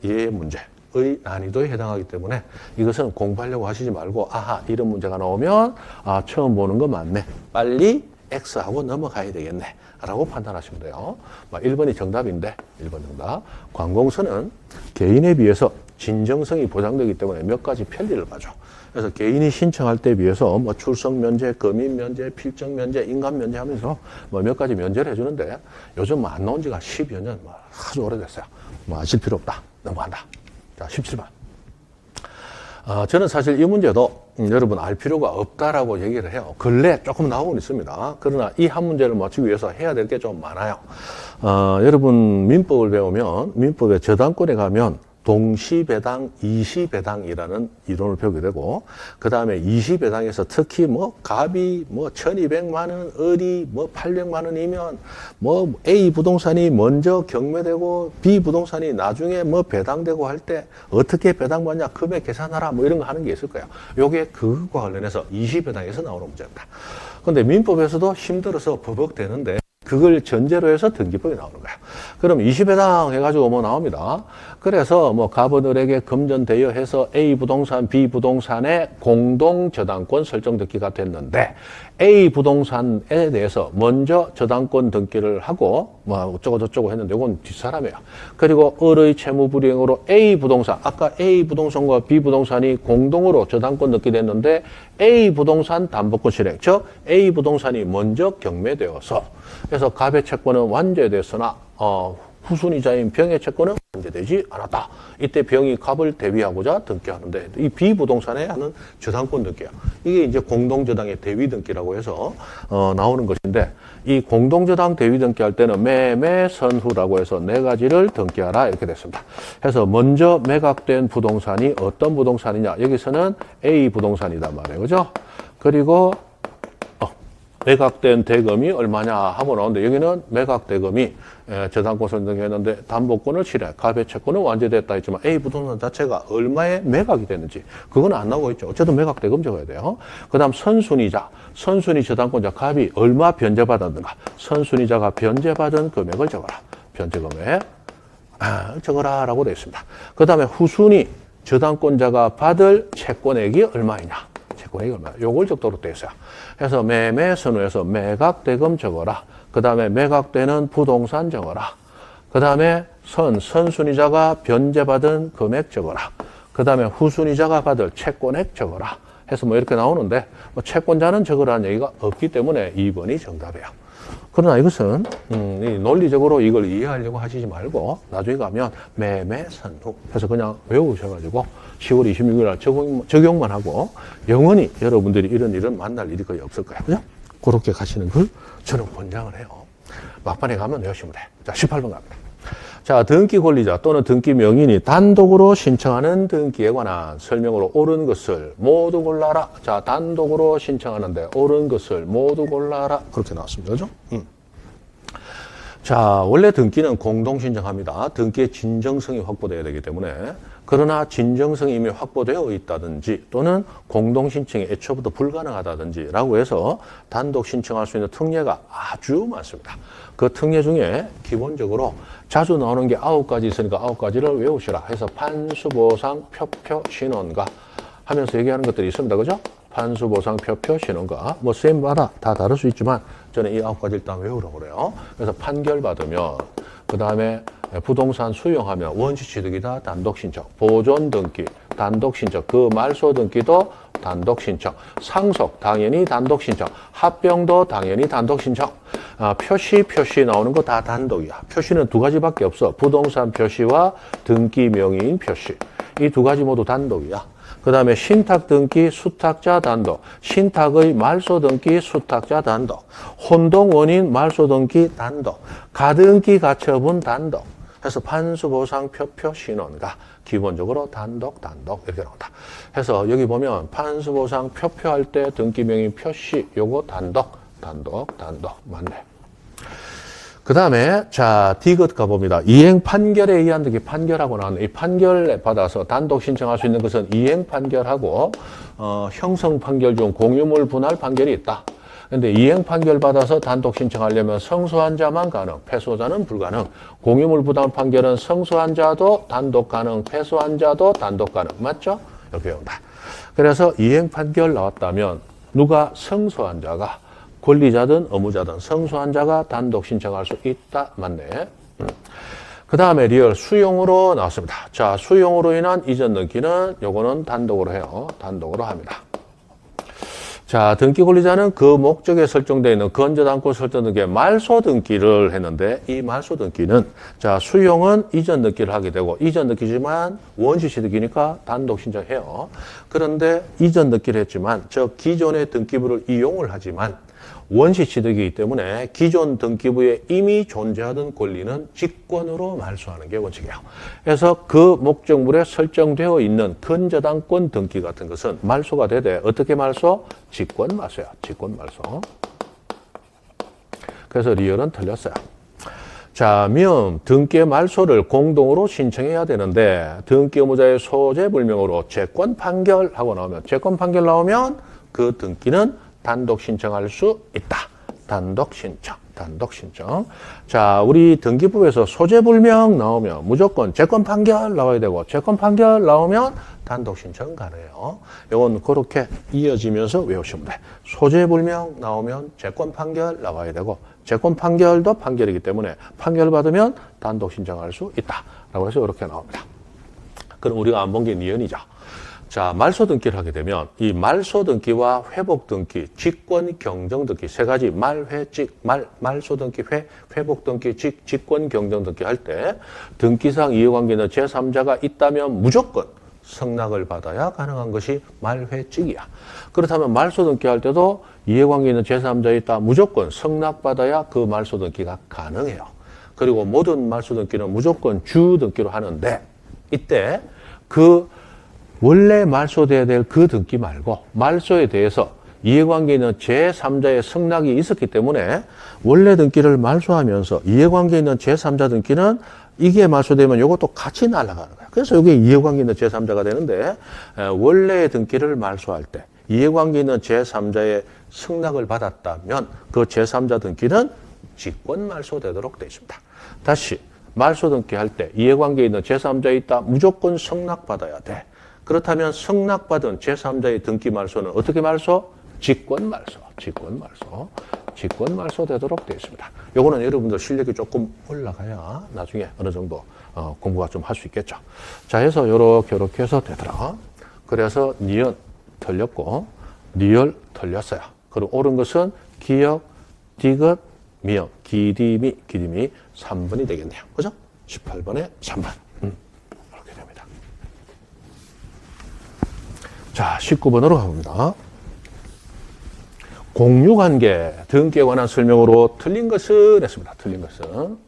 이해 문제. 의 난이도에 해당하기 때문에 이것은 공부하려고 하시지 말고 아하 이런 문제가 나오면 아 처음 보는 거 맞네 빨리 X하고 넘어가야 되겠네 라고 판단하시면 돼요. 1번이 정답인데 1번 정답. 관공서는 개인에 비해서 진정성이 보장되기 때문에 몇 가지 편리를 봐줘. 그래서 개인이 신청할 때에 비해서 뭐 출석 면제, 거민 면제, 필적 면제, 인감 면제 하면서 뭐 몇 가지 면제를 해주는데 요즘 안 나온 지가 10여 년, 아주 오래됐어요. 아실 필요 없다. 넘어간다. 자, 17번. 저는 사실 이 문제도 여러분 알 필요가 없다라고 얘기를 해요. 근래 조금 나오곤 있습니다. 그러나 이 한 문제를 맞추기 위해서 해야 될 게 좀 많아요. 여러분 민법을 배우면 민법의 저당권에 가면 동시배당, 이시배당이라는 이론을 배우게 되고, 그 다음에 이시배당에서 특히 뭐 갑이 뭐 1200만 원, 을이 뭐 800만 원이면 뭐 A 부동산이 먼저 경매되고 B 부동산이 나중에 뭐 배당되고 할 때 어떻게 배당받냐, 금액 계산하라 뭐 이런 거 하는 게 있을 거예요. 요게 그것과 관련해서 이시배당에서 나오는 문제입니다. 근데 민법에서도 힘들어서 버벅대는데 그걸 전제로 해서 등기법이 나오는 거예요. 그럼 20회당 해가지고 뭐 나옵니다. 그래서 뭐 갑은을에게 금전대여해서 A 부동산, B 부동산의 공동저당권 설정 등기가 됐는데 A 부동산에 대해서 먼저 저당권 등기를 하고 뭐 어쩌고저쩌고 했는데 이건 뒷사람이에요. 그리고 을의 채무불이행으로 A 부동산, 아까 A 부동산과 B 부동산이 공동으로 저당권 등기됐는데 A 부동산 담보권 실행, 즉 A 부동산이 먼저 경매되어서 그래서 갑의 채권은 완제됐으나 후순위자인 병의 채권은 완제되지 않았다. 이때 병이 갑을 대위하고자 등기하는데 이 B 부동산에 하는 저당권 등기야. 이게 이제 공동저당의 대위 등기라고 해서 나오는 것인데 이 공동저당 대위 등기할 때는 매매 선후라고 해서 네 가지를 등기하라 이렇게 됐습니다. 그래서 먼저 매각된 부동산이 어떤 부동산이냐? 여기서는 A 부동산이단 말이에요, 그죠? 그리고 매각된 대금이 얼마냐 하고 나오는데 여기는 매각 대금이 저당권 선정했는데 담보권을 실행, 갑의 채권은 완제됐다 했지만 A 부동산 자체가 얼마에 매각이 됐는지 그건 안 나오고 있죠. 어쨌든 매각 대금 적어야 돼요. 그 다음 선순위자, 선순위 저당권자 갑이 얼마 변제받았는가, 선순위자가 변제받은 금액을 적어라. 변제 금액 적어라 라고 되어 있습니다. 그 다음에 후순위 저당권자가 받을 채권액이 얼마이냐, 채권액이 얼마냐, 요걸 적도록 되어 있어요. 그래서 매매 선후에서 매각 대금 적어라. 그 다음에 매각되는 부동산 적어라. 그 다음에 선순위자가 변제받은 금액 적어라. 그 다음에 후순위자가 받을 채권액 적어라. 해서 뭐 이렇게 나오는데 뭐 채권자는 적으라는 얘기가 없기 때문에 2번이 정답이에요. 그러나 이것은 논리적으로 이걸 이해하려고 하시지 말고 나중에 가면 매매 선후 해서 그냥 외우셔가지고 10월 26일 날 적용만 하고 영원히 여러분들이 이런 일은 만날 일이 거의 없을 거예요. 그죠? 그렇게 가시는 걸 저는 권장을 해요. 막판에 가면 외우시면 돼. 자, 18번 갑니다. 자, 등기 권리자 또는 등기 명인이 단독으로 신청하는 등기에 관한 설명으로 옳은 것을 모두 골라라. 자, 단독으로 신청하는데 옳은 것을 모두 골라라. 그렇게 나왔습니다. 그죠? 자, 원래 등기는 공동 신청합니다. 등기의 진정성이 확보되어야 되기 때문에. 그러나 진정성이 이미 확보되어 있다든지 또는 공동 신청이 애초부터 불가능하다든지 라고 해서 단독 신청할 수 있는 특례가 아주 많습니다. 그 특례 중에 기본적으로 자주 나오는 게 9가지 있으니까 9가지를 외우시라 해서 판수보상 표표 신원가 하면서 얘기하는 것들이 있습니다. 그죠? 판수보상 표표 신원가 뭐 쌤마다 다 다를 수 있지만 저는 이 9가지 일단 외우라고 그래요. 그래서 판결 받으면 그 다음에 부동산 수용하면 원시 취득이다 단독 신청, 보존 등기 단독 신청, 그 말소 등기도 단독 신청, 상속 당연히 단독 신청, 합병도 당연히 단독 신청, 표시 나오는 거 다 단독이야. 표시는 두 가지밖에 없어. 부동산 표시와 등기 명의인 표시. 이 두 가지 모두 단독이야. 그 다음에 신탁 등기 수탁자 단독, 신탁의 말소 등기 수탁자 단독, 혼동 원인 말소 등기 단독, 가등기 가처분 단독. 해서 판수보상 표표 신원가 기본적으로 단독 이렇게 나온다. 해서 여기 보면 판수보상 표표할 때 등기명의 표시 요거 단독 맞네. 그 다음에 자 디귿 가봅니다. 이행 판결에 의한 등기 판결하고 나왔네. 이 판결에 받아서 단독 신청할 수 있는 것은 이행 판결하고 형성 판결 중 공유물 분할 판결이 있다. 근데 이행 판결 받아서 단독 신청하려면 성소한 자만 가능, 패소자는 불가능. 공유물 부담 판결은 성소한 자도 단독 가능, 패소한 자도 단독 가능. 맞죠? 이렇게 배운다. 그래서 이행 판결 나왔다면 누가 성소한 자가 권리자든 의무자든 성소한 자가 단독 신청할 수 있다. 맞네. 그 다음에 리얼 수용으로 나왔습니다. 자, 수용으로 인한 이전 등기는 요거는 단독으로 해요. 단독으로 합니다. 자, 등기 권리자는 그 목적에 설정되어 있는 건저당권 설정 등기의 말소 등기를 했는데 이 말소 등기는 자, 수용은 이전 등기를 하게 되고 이전 등기지만 원시시 등기니까 단독 신청해요. 그런데 이전 등기를 했지만 저 기존의 등기부를 이용을 하지만 원시시 등기이기 때문에 기존 등기부에 이미 존재하던 권리는 직권으로 말소하는 게 원칙이에요. 그래서 그 목적물에 설정되어 있는 건저당권 등기 같은 것은 말소가 되되 어떻게 말소? 직권 말소야. 직권 말소. 그래서 리얼은 틀렸어요. 자, 미음 등기의 말소를 공동으로 신청해야 되는데 등기 의무자의 소재 불명으로 채권 판결하고 나오면 채권 판결 나오면 그 등기는 단독 신청할 수 있다. 단독 신청. 단독 신청. 자, 우리 등기부에서 소재 불명 나오면 무조건 채권 판결 나와야 되고 채권 판결 나오면 단독 신청 가능해요. 이건 그렇게 이어지면서 외우시면 돼. 소재 불명 나오면 채권 판결 나와야 되고 채권 판결도 판결이기 때문에 판결을 받으면 단독 신청할 수 있다. 라고 해서 이렇게 나옵니다. 그럼 우리가 안 본 게 니은이죠. 자, 말소 등기를 하게 되면 이 말소 등기와 회복 등기, 직권 경정 등기 세 가지 말소 등기, 회복 등기, 직권 경정 등기 할 때 등기상 이해관계는 제3자가 있다면 무조건 승낙을 받아야 가능한 것이 말회직이야. 그렇다면 말소 등기 할 때도 이해관계 있는 제3자가 있다 무조건 승낙받아야 그 말소 등기가 가능해요. 그리고 모든 말소 등기는 무조건 주 등기로 하는데 이때 그 원래 말소돼야 될 그 등기 말고 말소에 대해서 이해관계 있는 제3자의 승낙이 있었기 때문에 원래 등기를 말소하면서 이해관계 있는 제3자 등기는 이게 말소되면 이것도 같이 날아가는 거야. 그래서 이게 이해관계 있는 제3자가 되는데 원래 등기를 말소할 때 이해관계 있는 제3자의 승낙을 받았다면 그 제3자 등기는 직권 말소되도록 되어 있습니다. 다시 말소 등기할 때 이해관계 있는 제3자에 있다 무조건 승낙받아야 돼. 그렇다면 승낙받은 제3자의 등기 말소는 어떻게 말소? 직권 말소, 직권 말소, 직권 말소 되도록 되어 있습니다. 요거는 여러분들 실력이 조금 올라가야 나중에 어느 정도 공부가 좀 할 수 있겠죠. 자, 해서 요렇게 해서 되더라. 그래서 니은 틀렸고 리얼 틀렸어요. 그리고 옳은 것은 기역, 디귿, 미역, 기디미 3번이 되겠네요. 그죠? 18번에 3번. 이렇게 됩니다. 자, 19번으로 가봅니다. 공유관계, 등기에 관한 설명으로 틀린 것은 했습니다. 틀린 것은.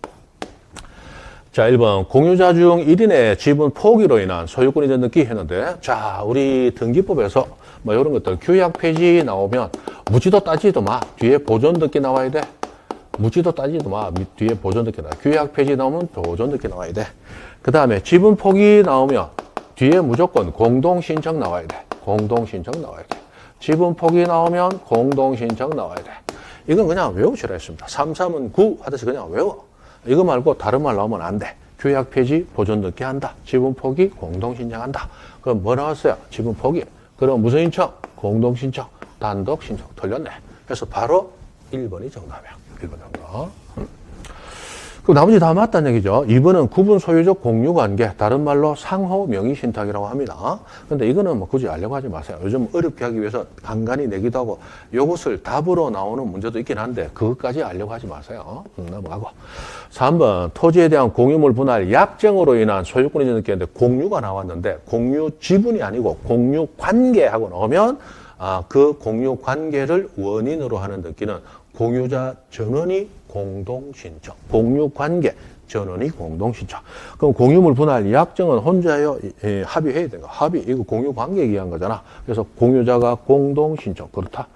자, 1번. 공유자 중 1인의 지분 포기로 인한 소유권 이전 등기 했는데, 자, 우리 등기법에서 뭐 이런 것들, 규약 폐지 나오면 묻지도 따지도 마. 뒤에 보존 등기 나와야 돼. 묻지도 따지도 마. 뒤에 보존 등기 나와야 돼. 규약 폐지 나오면 보존 등기 나와야 돼. 그 다음에 지분 포기 나오면 뒤에 무조건 공동 신청 나와야 돼. 공동 신청 나와야 돼. 지분 포기 나오면 공동 신청 나와야 돼. 이건 그냥 외우시라 했습니다. 3, 3은 9 하듯이 그냥 외워. 이거 말고 다른 말 나오면 안 돼. 규약 폐지, 보존 등기 한다. 지분 포기, 공동 신청한다. 그럼 뭐 나왔어요? 지분 포기. 그럼 무슨 신청? 공동 신청, 단독 신청. 틀렸네. 그래서 바로 1번이 정답이야. 1번 정답. 그럼 나머지 다 맞다는 얘기죠. 2번은 구분 소유적 공유관계, 다른 말로 상호 명의 신탁이라고 합니다. 근데 이거는 뭐 굳이 알려고 하지 마세요. 요즘 어렵게 하기 위해서 간간히 내기도 하고 이것을 답으로 나오는 문제도 있긴 한데 그것까지 알려고 하지 마세요. 넘어가고. 3번 토지에 대한 공유물 분할 약정으로 인한 소유권 이전 등기인데 공유가 나왔는데 공유 지분이 아니고 공유 관계하고 나오면 그 공유 관계를 원인으로 하는 등기는 공유자 전원이 공동신청, 공유관계 전원이 공동신청. 그럼 공유물 분할 약정은 혼자요 합의해야 되는 거. 합의 이거 공유관계에 의한 거잖아. 그래서 공유자가 공동신청 그렇다.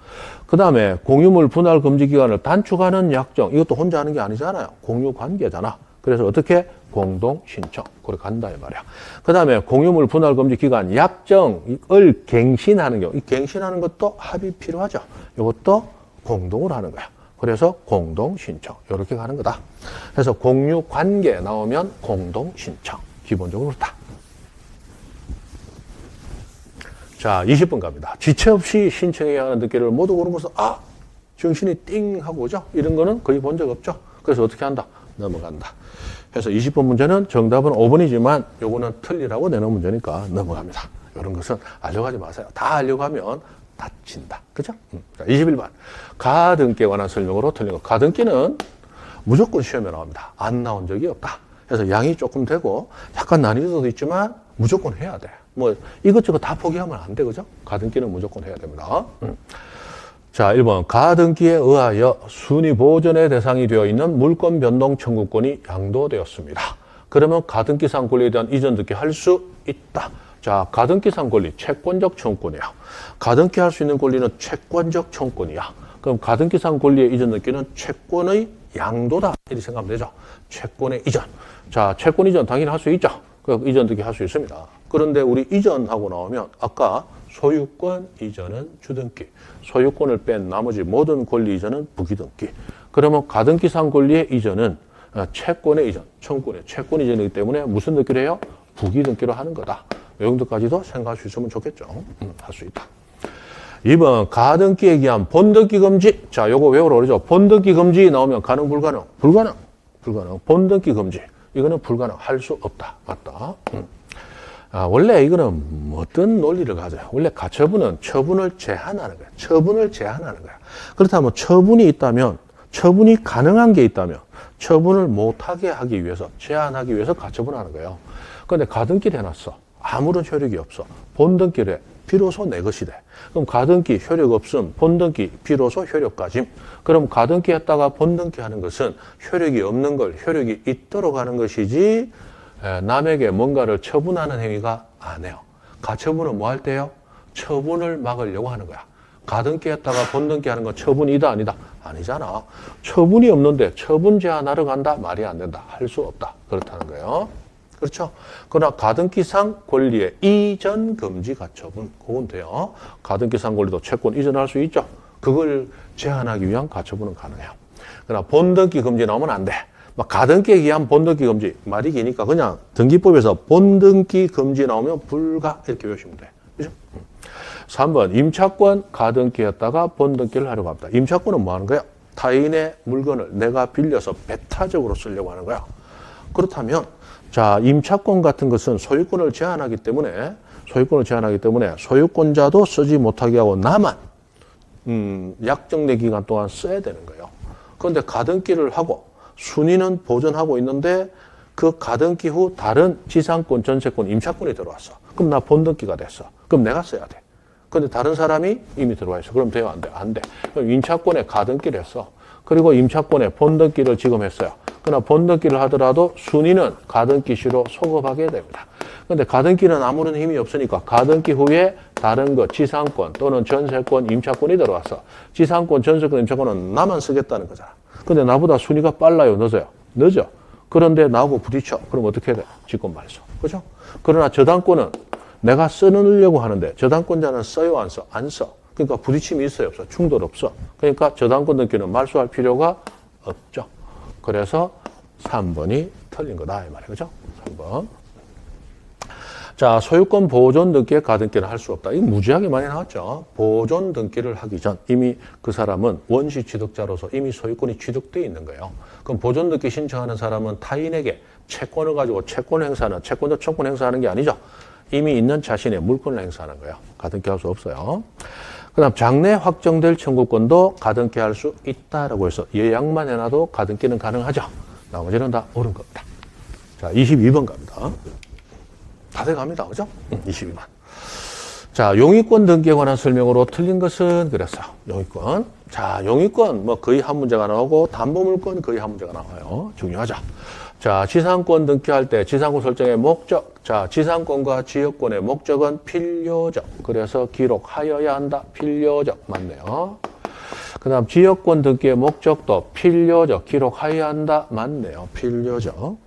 그 다음에 공유물 분할 금지 기간을 단축하는 약정 이것도 혼자 하는 게 아니잖아요. 공유관계잖아. 그래서 어떻게 공동신청 그렇게 간다 이 말이야. 그 다음에 공유물 분할 금지 기간 약정을 갱신하는 경우 이 갱신하는 것도 합의 필요하죠. 이것도 공동으로 하는 거야. 그래서 공동신청 이렇게 가는 거다. 그래서 공유관계 나오면 공동신청 기본적으로 그렇다. 자, 20번 갑니다. 지체 없이 신청해야 하는 등기를 모두 고르면서 정신이 띵 하고 오죠. 이런 거는 거의 본 적 없죠. 그래서 어떻게 한다? 넘어간다. 그래서 20번 문제는 정답은 5번이지만 요거는 틀리라고 내는 문제니까 넘어갑니다. 이런 것은 알려가지 마세요. 다 알려고 하면 다친다. 그죠? 자, 21번. 가등기에 관한 설명으로 틀린 거. 가등기는 무조건 시험에 나옵니다. 안 나온 적이 없다. 그래서 양이 조금 되고 약간 난이도도 있지만 무조건 해야 돼. 뭐 이것저것 다 포기하면 안 돼. 그죠? 가등기는 무조건 해야 됩니다. 자, 1번. 가등기에 의하여 순위 보전의 대상이 되어 있는 물권 변동 청구권이 양도되었습니다. 그러면 가등기상 권리에 대한 이전 등기 할 수 있다. 자, 가등기상 권리, 채권적 청구권이야. 가등기 할 수 있는 권리는 채권적 청구권이야. 그럼 가등기상 권리의 이전 등기는 채권의 양도다. 이렇게 생각하면 되죠. 채권의 이전. 자, 채권 이전 당연히 할 수 있죠. 그 이전 등기 할 수 있습니다. 그런데 우리 이전하고 나오면 아까 소유권 이전은 주등기, 소유권을 뺀 나머지 모든 권리 이전은 부기등기. 그러면 가등기상 권리의 이전은 채권의 이전, 청구권의 채권 이전이기 때문에 무슨 등기를 해요? 부기등기로 하는 거다. 이 정도까지도 생각할 수 있으면 좋겠죠. 할 수 있다. 2번 가등기에 기한 본등기 금지. 자, 요거 외우라 그러죠. 본등기 금지 나오면 가능 불가능? 불가능. 본등기 금지. 이거는 불가능. 할 수 없다. 맞다. 원래 이거는 어떤 논리를 가져요? 원래 가처분은 처분을 제한하는 거야. 처분을 제한하는 거야. 그렇다면 처분이 있다면, 처분이 가능한 게 있다면 처분을 못하게 하기 위해서, 제한하기 위해서 가처분하는 거예요. 그런데 가등기를 해놨어. 아무런 효력이 없어. 본등기를 해. 비로소 내 것이 돼. 그럼 가등기 효력 없음, 본등기 비로소 효력까지. 그럼 가등기 했다가 본등기 하는 것은 효력이 없는 걸 효력이 있도록 하는 것이지 남에게 뭔가를 처분하는 행위가 아니에요. 가처분은 뭐 할 때요? 처분을 막으려고 하는 거야. 가등기 했다가 본등기 하는 건 처분이다 아니다? 아니잖아. 처분이 없는데 처분 제한하러 간다? 말이 안 된다. 할 수 없다. 그렇다는 거예요. 그렇죠? 그러나 가등기상 권리의 이전 금지 가처분, 그건 돼요. 가등기상 권리도 채권 이전할 수 있죠. 그걸 제한하기 위한 가처분은 가능해요. 그러나 본등기 금지 나오면 안 돼. 막 가등기에 의한 본등기 금지, 말이 기니까 그냥 등기법에서 본등기 금지 나오면 불가 이렇게 외우시면 돼. 그죠? 3번 임차권 가등기했다가 본등기를 하려고 합니다. 임차권은 뭐 하는 거야? 타인의 물건을 내가 빌려서 배타적으로 쓰려고 하는 거야. 그렇다면 자, 임차권 같은 것은 소유권을 제한하기 때문에 소유권자도 쓰지 못하게 하고 나만 약정된 기간 동안 써야 되는 거예요. 그런데 가등기를 하고 순위는 보존하고 있는데 그 가등기 후 다른 지상권, 전세권, 임차권이 들어왔어. 그럼 나 본등기가 됐어. 그럼 내가 써야 돼. 그런데 다른 사람이 이미 들어와 있어. 그럼 돼요? 안 돼? 안 돼. 그럼 임차권에 가등기를 했어. 그리고 임차권에 본등기를 지금 했어요. 그러나 본등기를 하더라도 순위는 가등기 시로 소급하게 됩니다. 그런데 가등기는 아무런 힘이 없으니까 가등기 후에 다른 거 지상권 또는 전세권, 임차권이 들어왔어. 지상권, 전세권, 임차권은 나만 쓰겠다는 거잖아. 근데 나보다 순위가 빨라요, 늦어요? 늦어. 그런데 나하고 부딪혀. 그럼 어떻게 돼? 직권 말소. 그죠? 그러나 저당권은 내가 쓰려고 하는데 저당권자는 써요, 안 써? 안 써. 그러니까 부딪힘이 있어요, 없어? 충돌 없어. 그러니까 저당권 등기는 말소할 필요가 없죠. 그래서 3번이 틀린 거다, 이 말이에요. 그죠? 3번. 자, 소유권 보존 등기에 가등기는 할 수 없다. 이거 무지하게 많이 나왔죠. 보존 등기를 하기 전 이미 그 사람은 원시 취득자로서 이미 소유권이 취득되어 있는 거예요. 그럼 보존 등기 신청하는 사람은 타인에게 채권을 가지고 채권 행사는, 채권적 청권 행사하는 게 아니죠. 이미 있는 자신의 물권을 행사하는 거예요. 가등기 할 수 없어요. 그 다음 장래 확정될 청구권도 가등기 할 수 있다라고 해서 예약만 해놔도 가등기는 가능하죠. 나머지는 다 옳은 겁니다. 자, 22번 갑니다. 다 돼갑니다. 그죠? 22번. 자, 용의권 등기에 관한 설명으로 틀린 것은 그랬어요. 용의권. 자, 용의권 뭐 거의 한 문제가 나오고 담보물권 거의 한 문제가 나와요. 중요하죠. 자, 지상권 등기할 때 지상권 설정의 목적. 자, 지상권과 지역권의 목적은 필요적. 그래서 기록하여야 한다. 필요적. 맞네요. 그 다음 지역권 등기의 목적도 필요적. 기록하여야 한다. 맞네요. 필요적.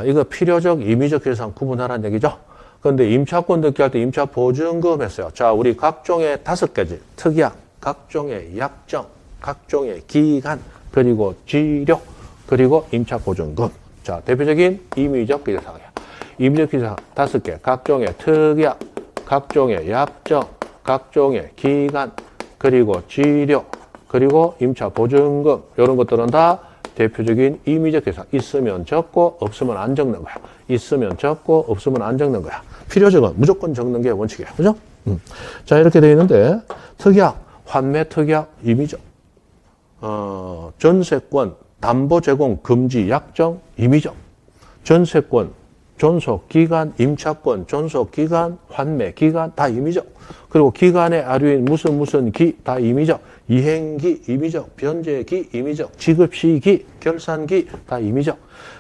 이거 필요적, 임의적 해상 구분하라는 얘기죠. 그런데 임차권 등기할 때 임차 보증금 했어요. 자, 우리 각종의 5가지 특약, 각종의 약정, 각종의 기간, 그리고 지료, 그리고 임차 보증금. 자, 대표적인 임의적 기재사항이야. 임의적 기재사항 5개, 각종의 특약, 각종의 약정, 각종의 기간, 그리고 지료, 그리고 임차 보증금 이런 것들은 다 대표적인 임의적 계산. 있으면 적고 없으면 안 적는 거야. 있으면 적고 없으면 안 적는 거야. 필요적은 무조건 적는 게 원칙이야. 그죠? 자, 이렇게 되어 있는데 특약, 환매 특약, 임의적. 전세권, 담보 제공, 금지, 약정, 임의적. 전세권, 존속 기간, 임차권, 존속 기간, 환매 기간 다 임의적. 그리고 기간의 아류인 무슨 기 다 임의적. 이행기 임의적, 변제기 임의적, 지급시기, 결산기 다 임의적.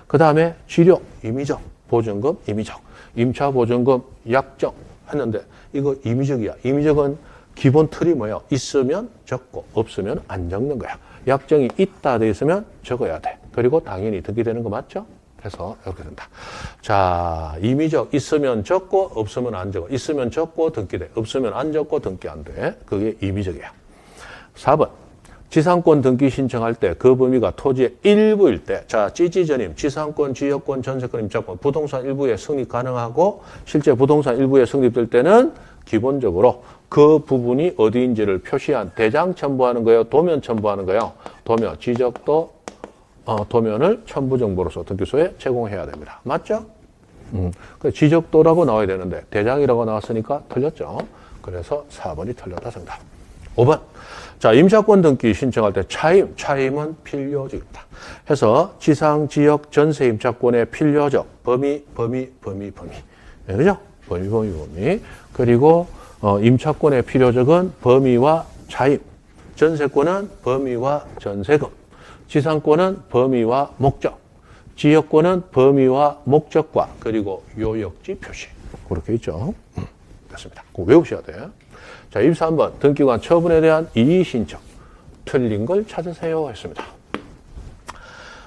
그 다음에 치료 임의적, 보증금 임의적, 임차 보증금 약정 했는데 이거 임의적이야. 임의적은 기본 틀이 뭐예요? 있으면 적고 없으면 안 적는 거야. 약정이 있다 돼 있으면 적어야 돼. 그리고 당연히 등기되는 거 맞죠? 해서 이렇게 된다. 자, 임의적 있으면 적고 없으면 안 적어. 있으면 적고 등기돼. 없으면 안 적고 등기 안 돼. 그게 임의적이야. 4번. 지상권 등기 신청할 때 그 범위가 토지의 일부일 때, 자, 지지전임, 지상권, 지역권, 전세권, 임차권, 부동산 일부에 성립 가능하고 실제 부동산 일부에 성립될 때는 기본적으로 그 부분이 어디인지를 표시한 대장 첨부하는 거예요? 도면 첨부하는 거예요? 도면, 지적도, 도면을 첨부 정보로서 등기소에 제공해야 됩니다. 맞죠? 지적도라고 나와야 되는데 대장이라고 나왔으니까 틀렸죠. 그래서 4번이 틀렸다 정답. 5번. 자, 임차권 등기 신청할 때 차임은 필요적입니다. 해서 지상, 지역, 전세 임차권의 필요적, 범위. 네, 그죠? 범위. 그리고, 임차권의 필요적은 범위와 차임. 전세권은 범위와 전세금. 지상권은 범위와 목적. 지역권은 범위와 목적과 그리고 요역지 표시. 그렇게 있죠. 됐습니다. 꼭 외우셔야 돼요. 자, 23번 등기관 처분에 대한 이의신청. 틀린 걸 찾으세요 했습니다.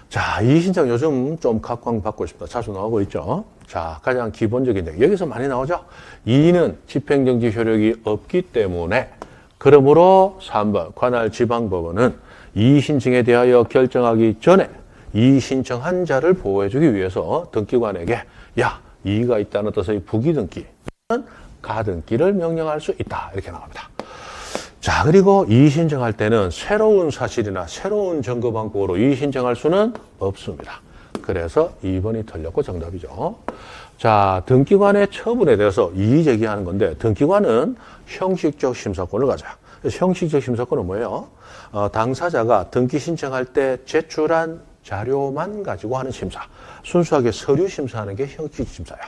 자, 이의신청 요즘 좀 각광받고 싶다. 자주 나오고 있죠. 자, 가장 기본적인 얘기. 여기서 많이 나오죠. 이의는 집행정지 효력이 없기 때문에 그러므로 3번 관할 지방법원은 이의신청에 대하여 결정하기 전에 이의신청한 자를 보호해주기 위해서 등기관에게 야, 이의가 있다는 뜻의 부기등기 가등기를 명령할 수 있다. 이렇게 나옵니다. 자, 그리고 이의신청할 때는 새로운 사실이나 새로운 증거 방법으로 이의신청할 수는 없습니다. 그래서 2번이 틀렸고 정답이죠. 자, 등기관의 처분에 대해서 이의 제기하는 건데 등기관은 형식적 심사권을 가져요. 형식적 심사권은 뭐예요? 당사자가 등기 신청할 때 제출한 자료만 가지고 하는 심사. 순수하게 서류 심사하는 게 형식 심사야.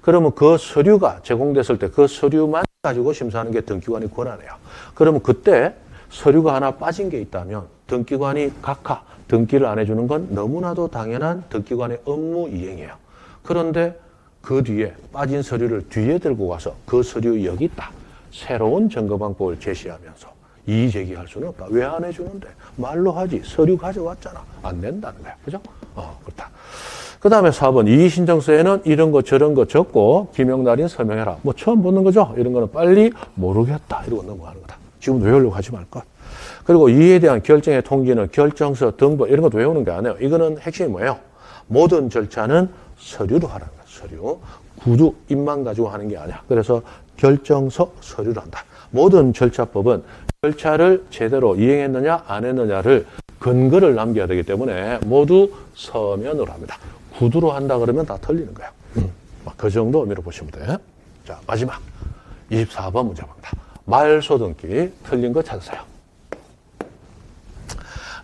그러면 그 서류가 제공됐을 때 그 서류만 가지고 심사하는 게 등기관의 권한이에요. 그러면 그때 서류가 하나 빠진 게 있다면 등기관이 각하 등기를 안 해주는 건 너무나도 당연한 등기관의 업무 이행이에요. 그런데 그 뒤에 빠진 서류를 뒤에 들고 가서 그 서류 여기 있다. 새로운 점거 방법을 제시하면서 이의 제기할 수는 없다. 왜 안 해주는데? 말로 하지. 서류 가져왔잖아. 안 된다는 거야. 그죠? 그렇다. 그 다음에 4번. 이의신청서에는 이런 거 저런 거 적고 기명날인 서명해라. 뭐 처음 보는 거죠? 이런 거는 빨리 모르겠다. 이러고 넘어가는 거다. 지금 외우려고 하지 말 것. 그리고 이에 대한 결정의 통지는 결정서, 등본 이런 것도 외우는 게 아니에요. 이거는 핵심이 뭐예요? 모든 절차는 서류로 하라는 거야. 서류. 구두 입만 가지고 하는 게 아니야. 그래서 결정서 서류로 한다. 모든 절차법은 절차를 제대로 이행했느냐 안 했느냐를 근거를 남겨야 되기 때문에 모두 서면으로 합니다. 구두로 한다 그러면 다 틀리는 거야. 그 정도 의미로 보시면 돼. 자, 마지막 24번 문제 봅니다. 말소 등기 틀린 거 찾으세요.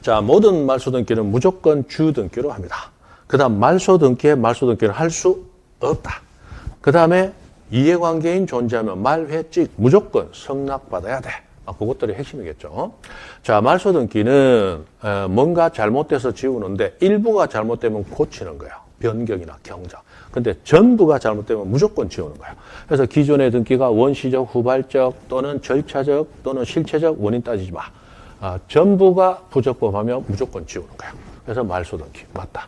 자, 모든 말소 등기는 무조건 주 등기로 합니다. 그 다음 말소 등기는 할 수 없다. 그 다음에 이해관계인 존재하면 말회칙 무조건 승낙받아야 돼. 그것들이 핵심이겠죠. 자, 말소 등기는 뭔가 잘못돼서 지우는데 일부가 잘못되면 고치는 거예요. 변경이나 경정. 근데 전부가 잘못되면 무조건 지우는 거예요. 그래서 기존의 등기가 원시적, 후발적 또는 절차적 또는 실체적 원인 따지지 마. 전부가 부적법하면 무조건 지우는 거예요. 그래서 말소 등기 맞다.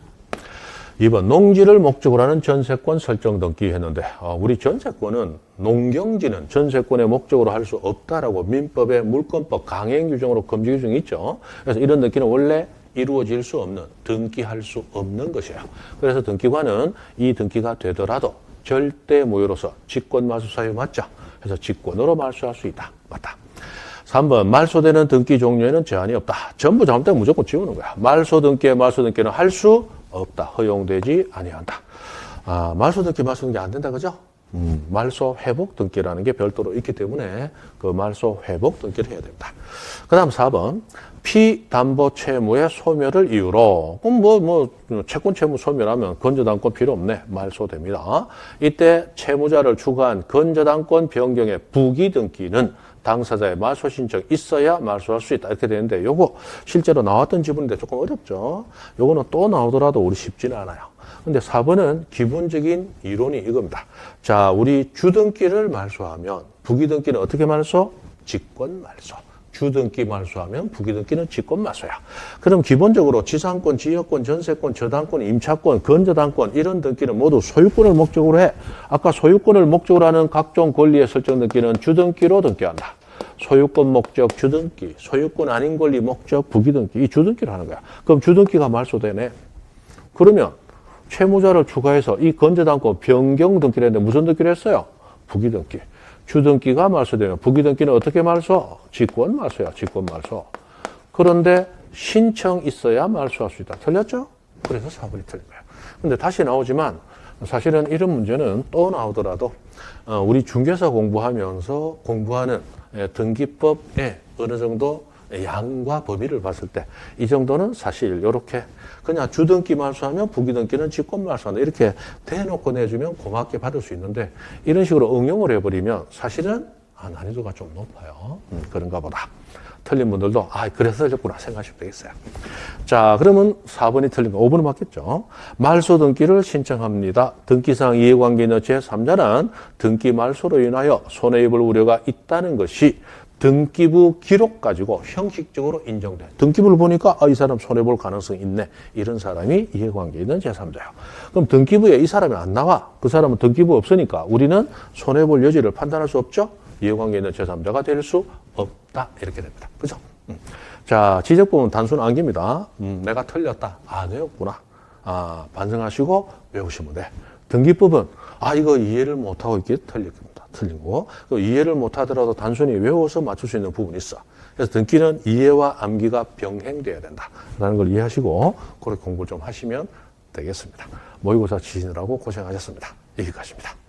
2번 농지를 목적으로 하는 전세권 설정 등기 했는데 우리 전세권은 농경지는 전세권의 목적으로 할 수 없다라고 민법의 물권법 강행 규정으로 금지 규정이 있죠. 그래서 이런 등기는 원래 이루어질 수 없는 등기할 수 없는 것이에요. 그래서 등기관은 이 등기가 되더라도 절대 무효로서 직권 말소 사유 맞죠. 그래서 직권으로 말소할 수 있다. 맞다. 3번 말소되는 등기 종류에는 제한이 없다. 전부 잘못되면 무조건 지우는 거야. 말소 등기는 할 수 없다. 허용되지 아니한다. 말소 등기 안 된다 그죠? 말소 회복 등기라는 게 별도로 있기 때문에 그 말소 회복 등기를 해야 됩니다. 그 다음 4번 피담보 채무의 소멸을 이유로 그럼 채권 채무 소멸하면 건저당권 필요 없네. 말소됩니다. 이때 채무자를 추가한 건저당권 변경의 부기 등기는 당사자의 말소 신청이 있어야 말소할 수 있다. 이렇게 되는데 요거 실제로 나왔던 지문인데 조금 어렵죠. 요거는 또 나오더라도 우리 쉽지는 않아요. 근데 4번은 기본적인 이론이 이겁니다. 자, 우리 주등기를 말소하면 부기등기는 어떻게 말소? 직권 말소. 주등기 말소하면 부기등기는 직권 말소야. 그럼 기본적으로 지상권, 지역권, 전세권, 저당권, 임차권, 건저당권 이런 등기는 모두 소유권을 목적으로 해. 아까 소유권을 목적으로 하는 각종 권리의 설정 등기는 주등기로 등기한다. 소유권 목적 주등기, 소유권 아닌 권리 목적 부기등기, 이 주등기를 하는 거야. 그럼 주등기가 말소되네. 그러면 채무자를 추가해서 이 건저당권 변경 등기를 했는데 무슨 등기를 했어요? 부기등기. 주등기가 말소되면 부기등기는 어떻게 말소? 직권 말소야. 직권 말소. 그런데 신청 있어야 말소할 수 있다. 틀렸죠? 그래서 4번이 틀린 거예요. 근데 다시 나오지만 사실은 이런 문제는 또 나오더라도 우리 중개사 공부하면서 공부하는 등기법에 어느 정도 양과 범위를 봤을 때 이 정도는 사실 이렇게 그냥 주등기 말소하면 부기등기는 직권 말소한다. 이렇게 대놓고 내주면 고맙게 받을 수 있는데 이런 식으로 응용을 해버리면 사실은 난이도가 좀 높아요. 그런가 보다. 틀린 분들도 그래서 틀렸구나 생각하시면 되겠어요. 자, 그러면 4번이 틀린 거 5번은 맞겠죠. 말소 등기를 신청합니다. 등기상 이해관계 있는 제3자는 등기 말소로 인하여 손해입을 우려가 있다는 것이 등기부 기록 가지고 형식적으로 인정돼. 등기부를 보니까 이 사람 손해볼 가능성이 있네. 이런 사람이 이해관계 있는 제3자예요. 그럼 등기부에 이 사람이 안 나와. 그 사람은 등기부 없으니까 우리는 손해볼 여지를 판단할 수 없죠. 이해관계 있는 제3자가 될 수 없다. 이렇게 됩니다. 그죠? 자, 지적부분 단순 암기입니다. 내가 틀렸다. 내였구나. 반성하시고 외우시면 돼. 등기법은 이거 이해를 못하고 있게 틀린 거. 이해를 못하더라도 단순히 외워서 맞출 수 있는 부분이 있어. 그래서 등기는 이해와 암기가 병행돼야 된다라는 걸 이해하시고 그렇게 공부를 좀 하시면 되겠습니다. 모의고사 치시느라고 고생하셨습니다. 여기까지입니다.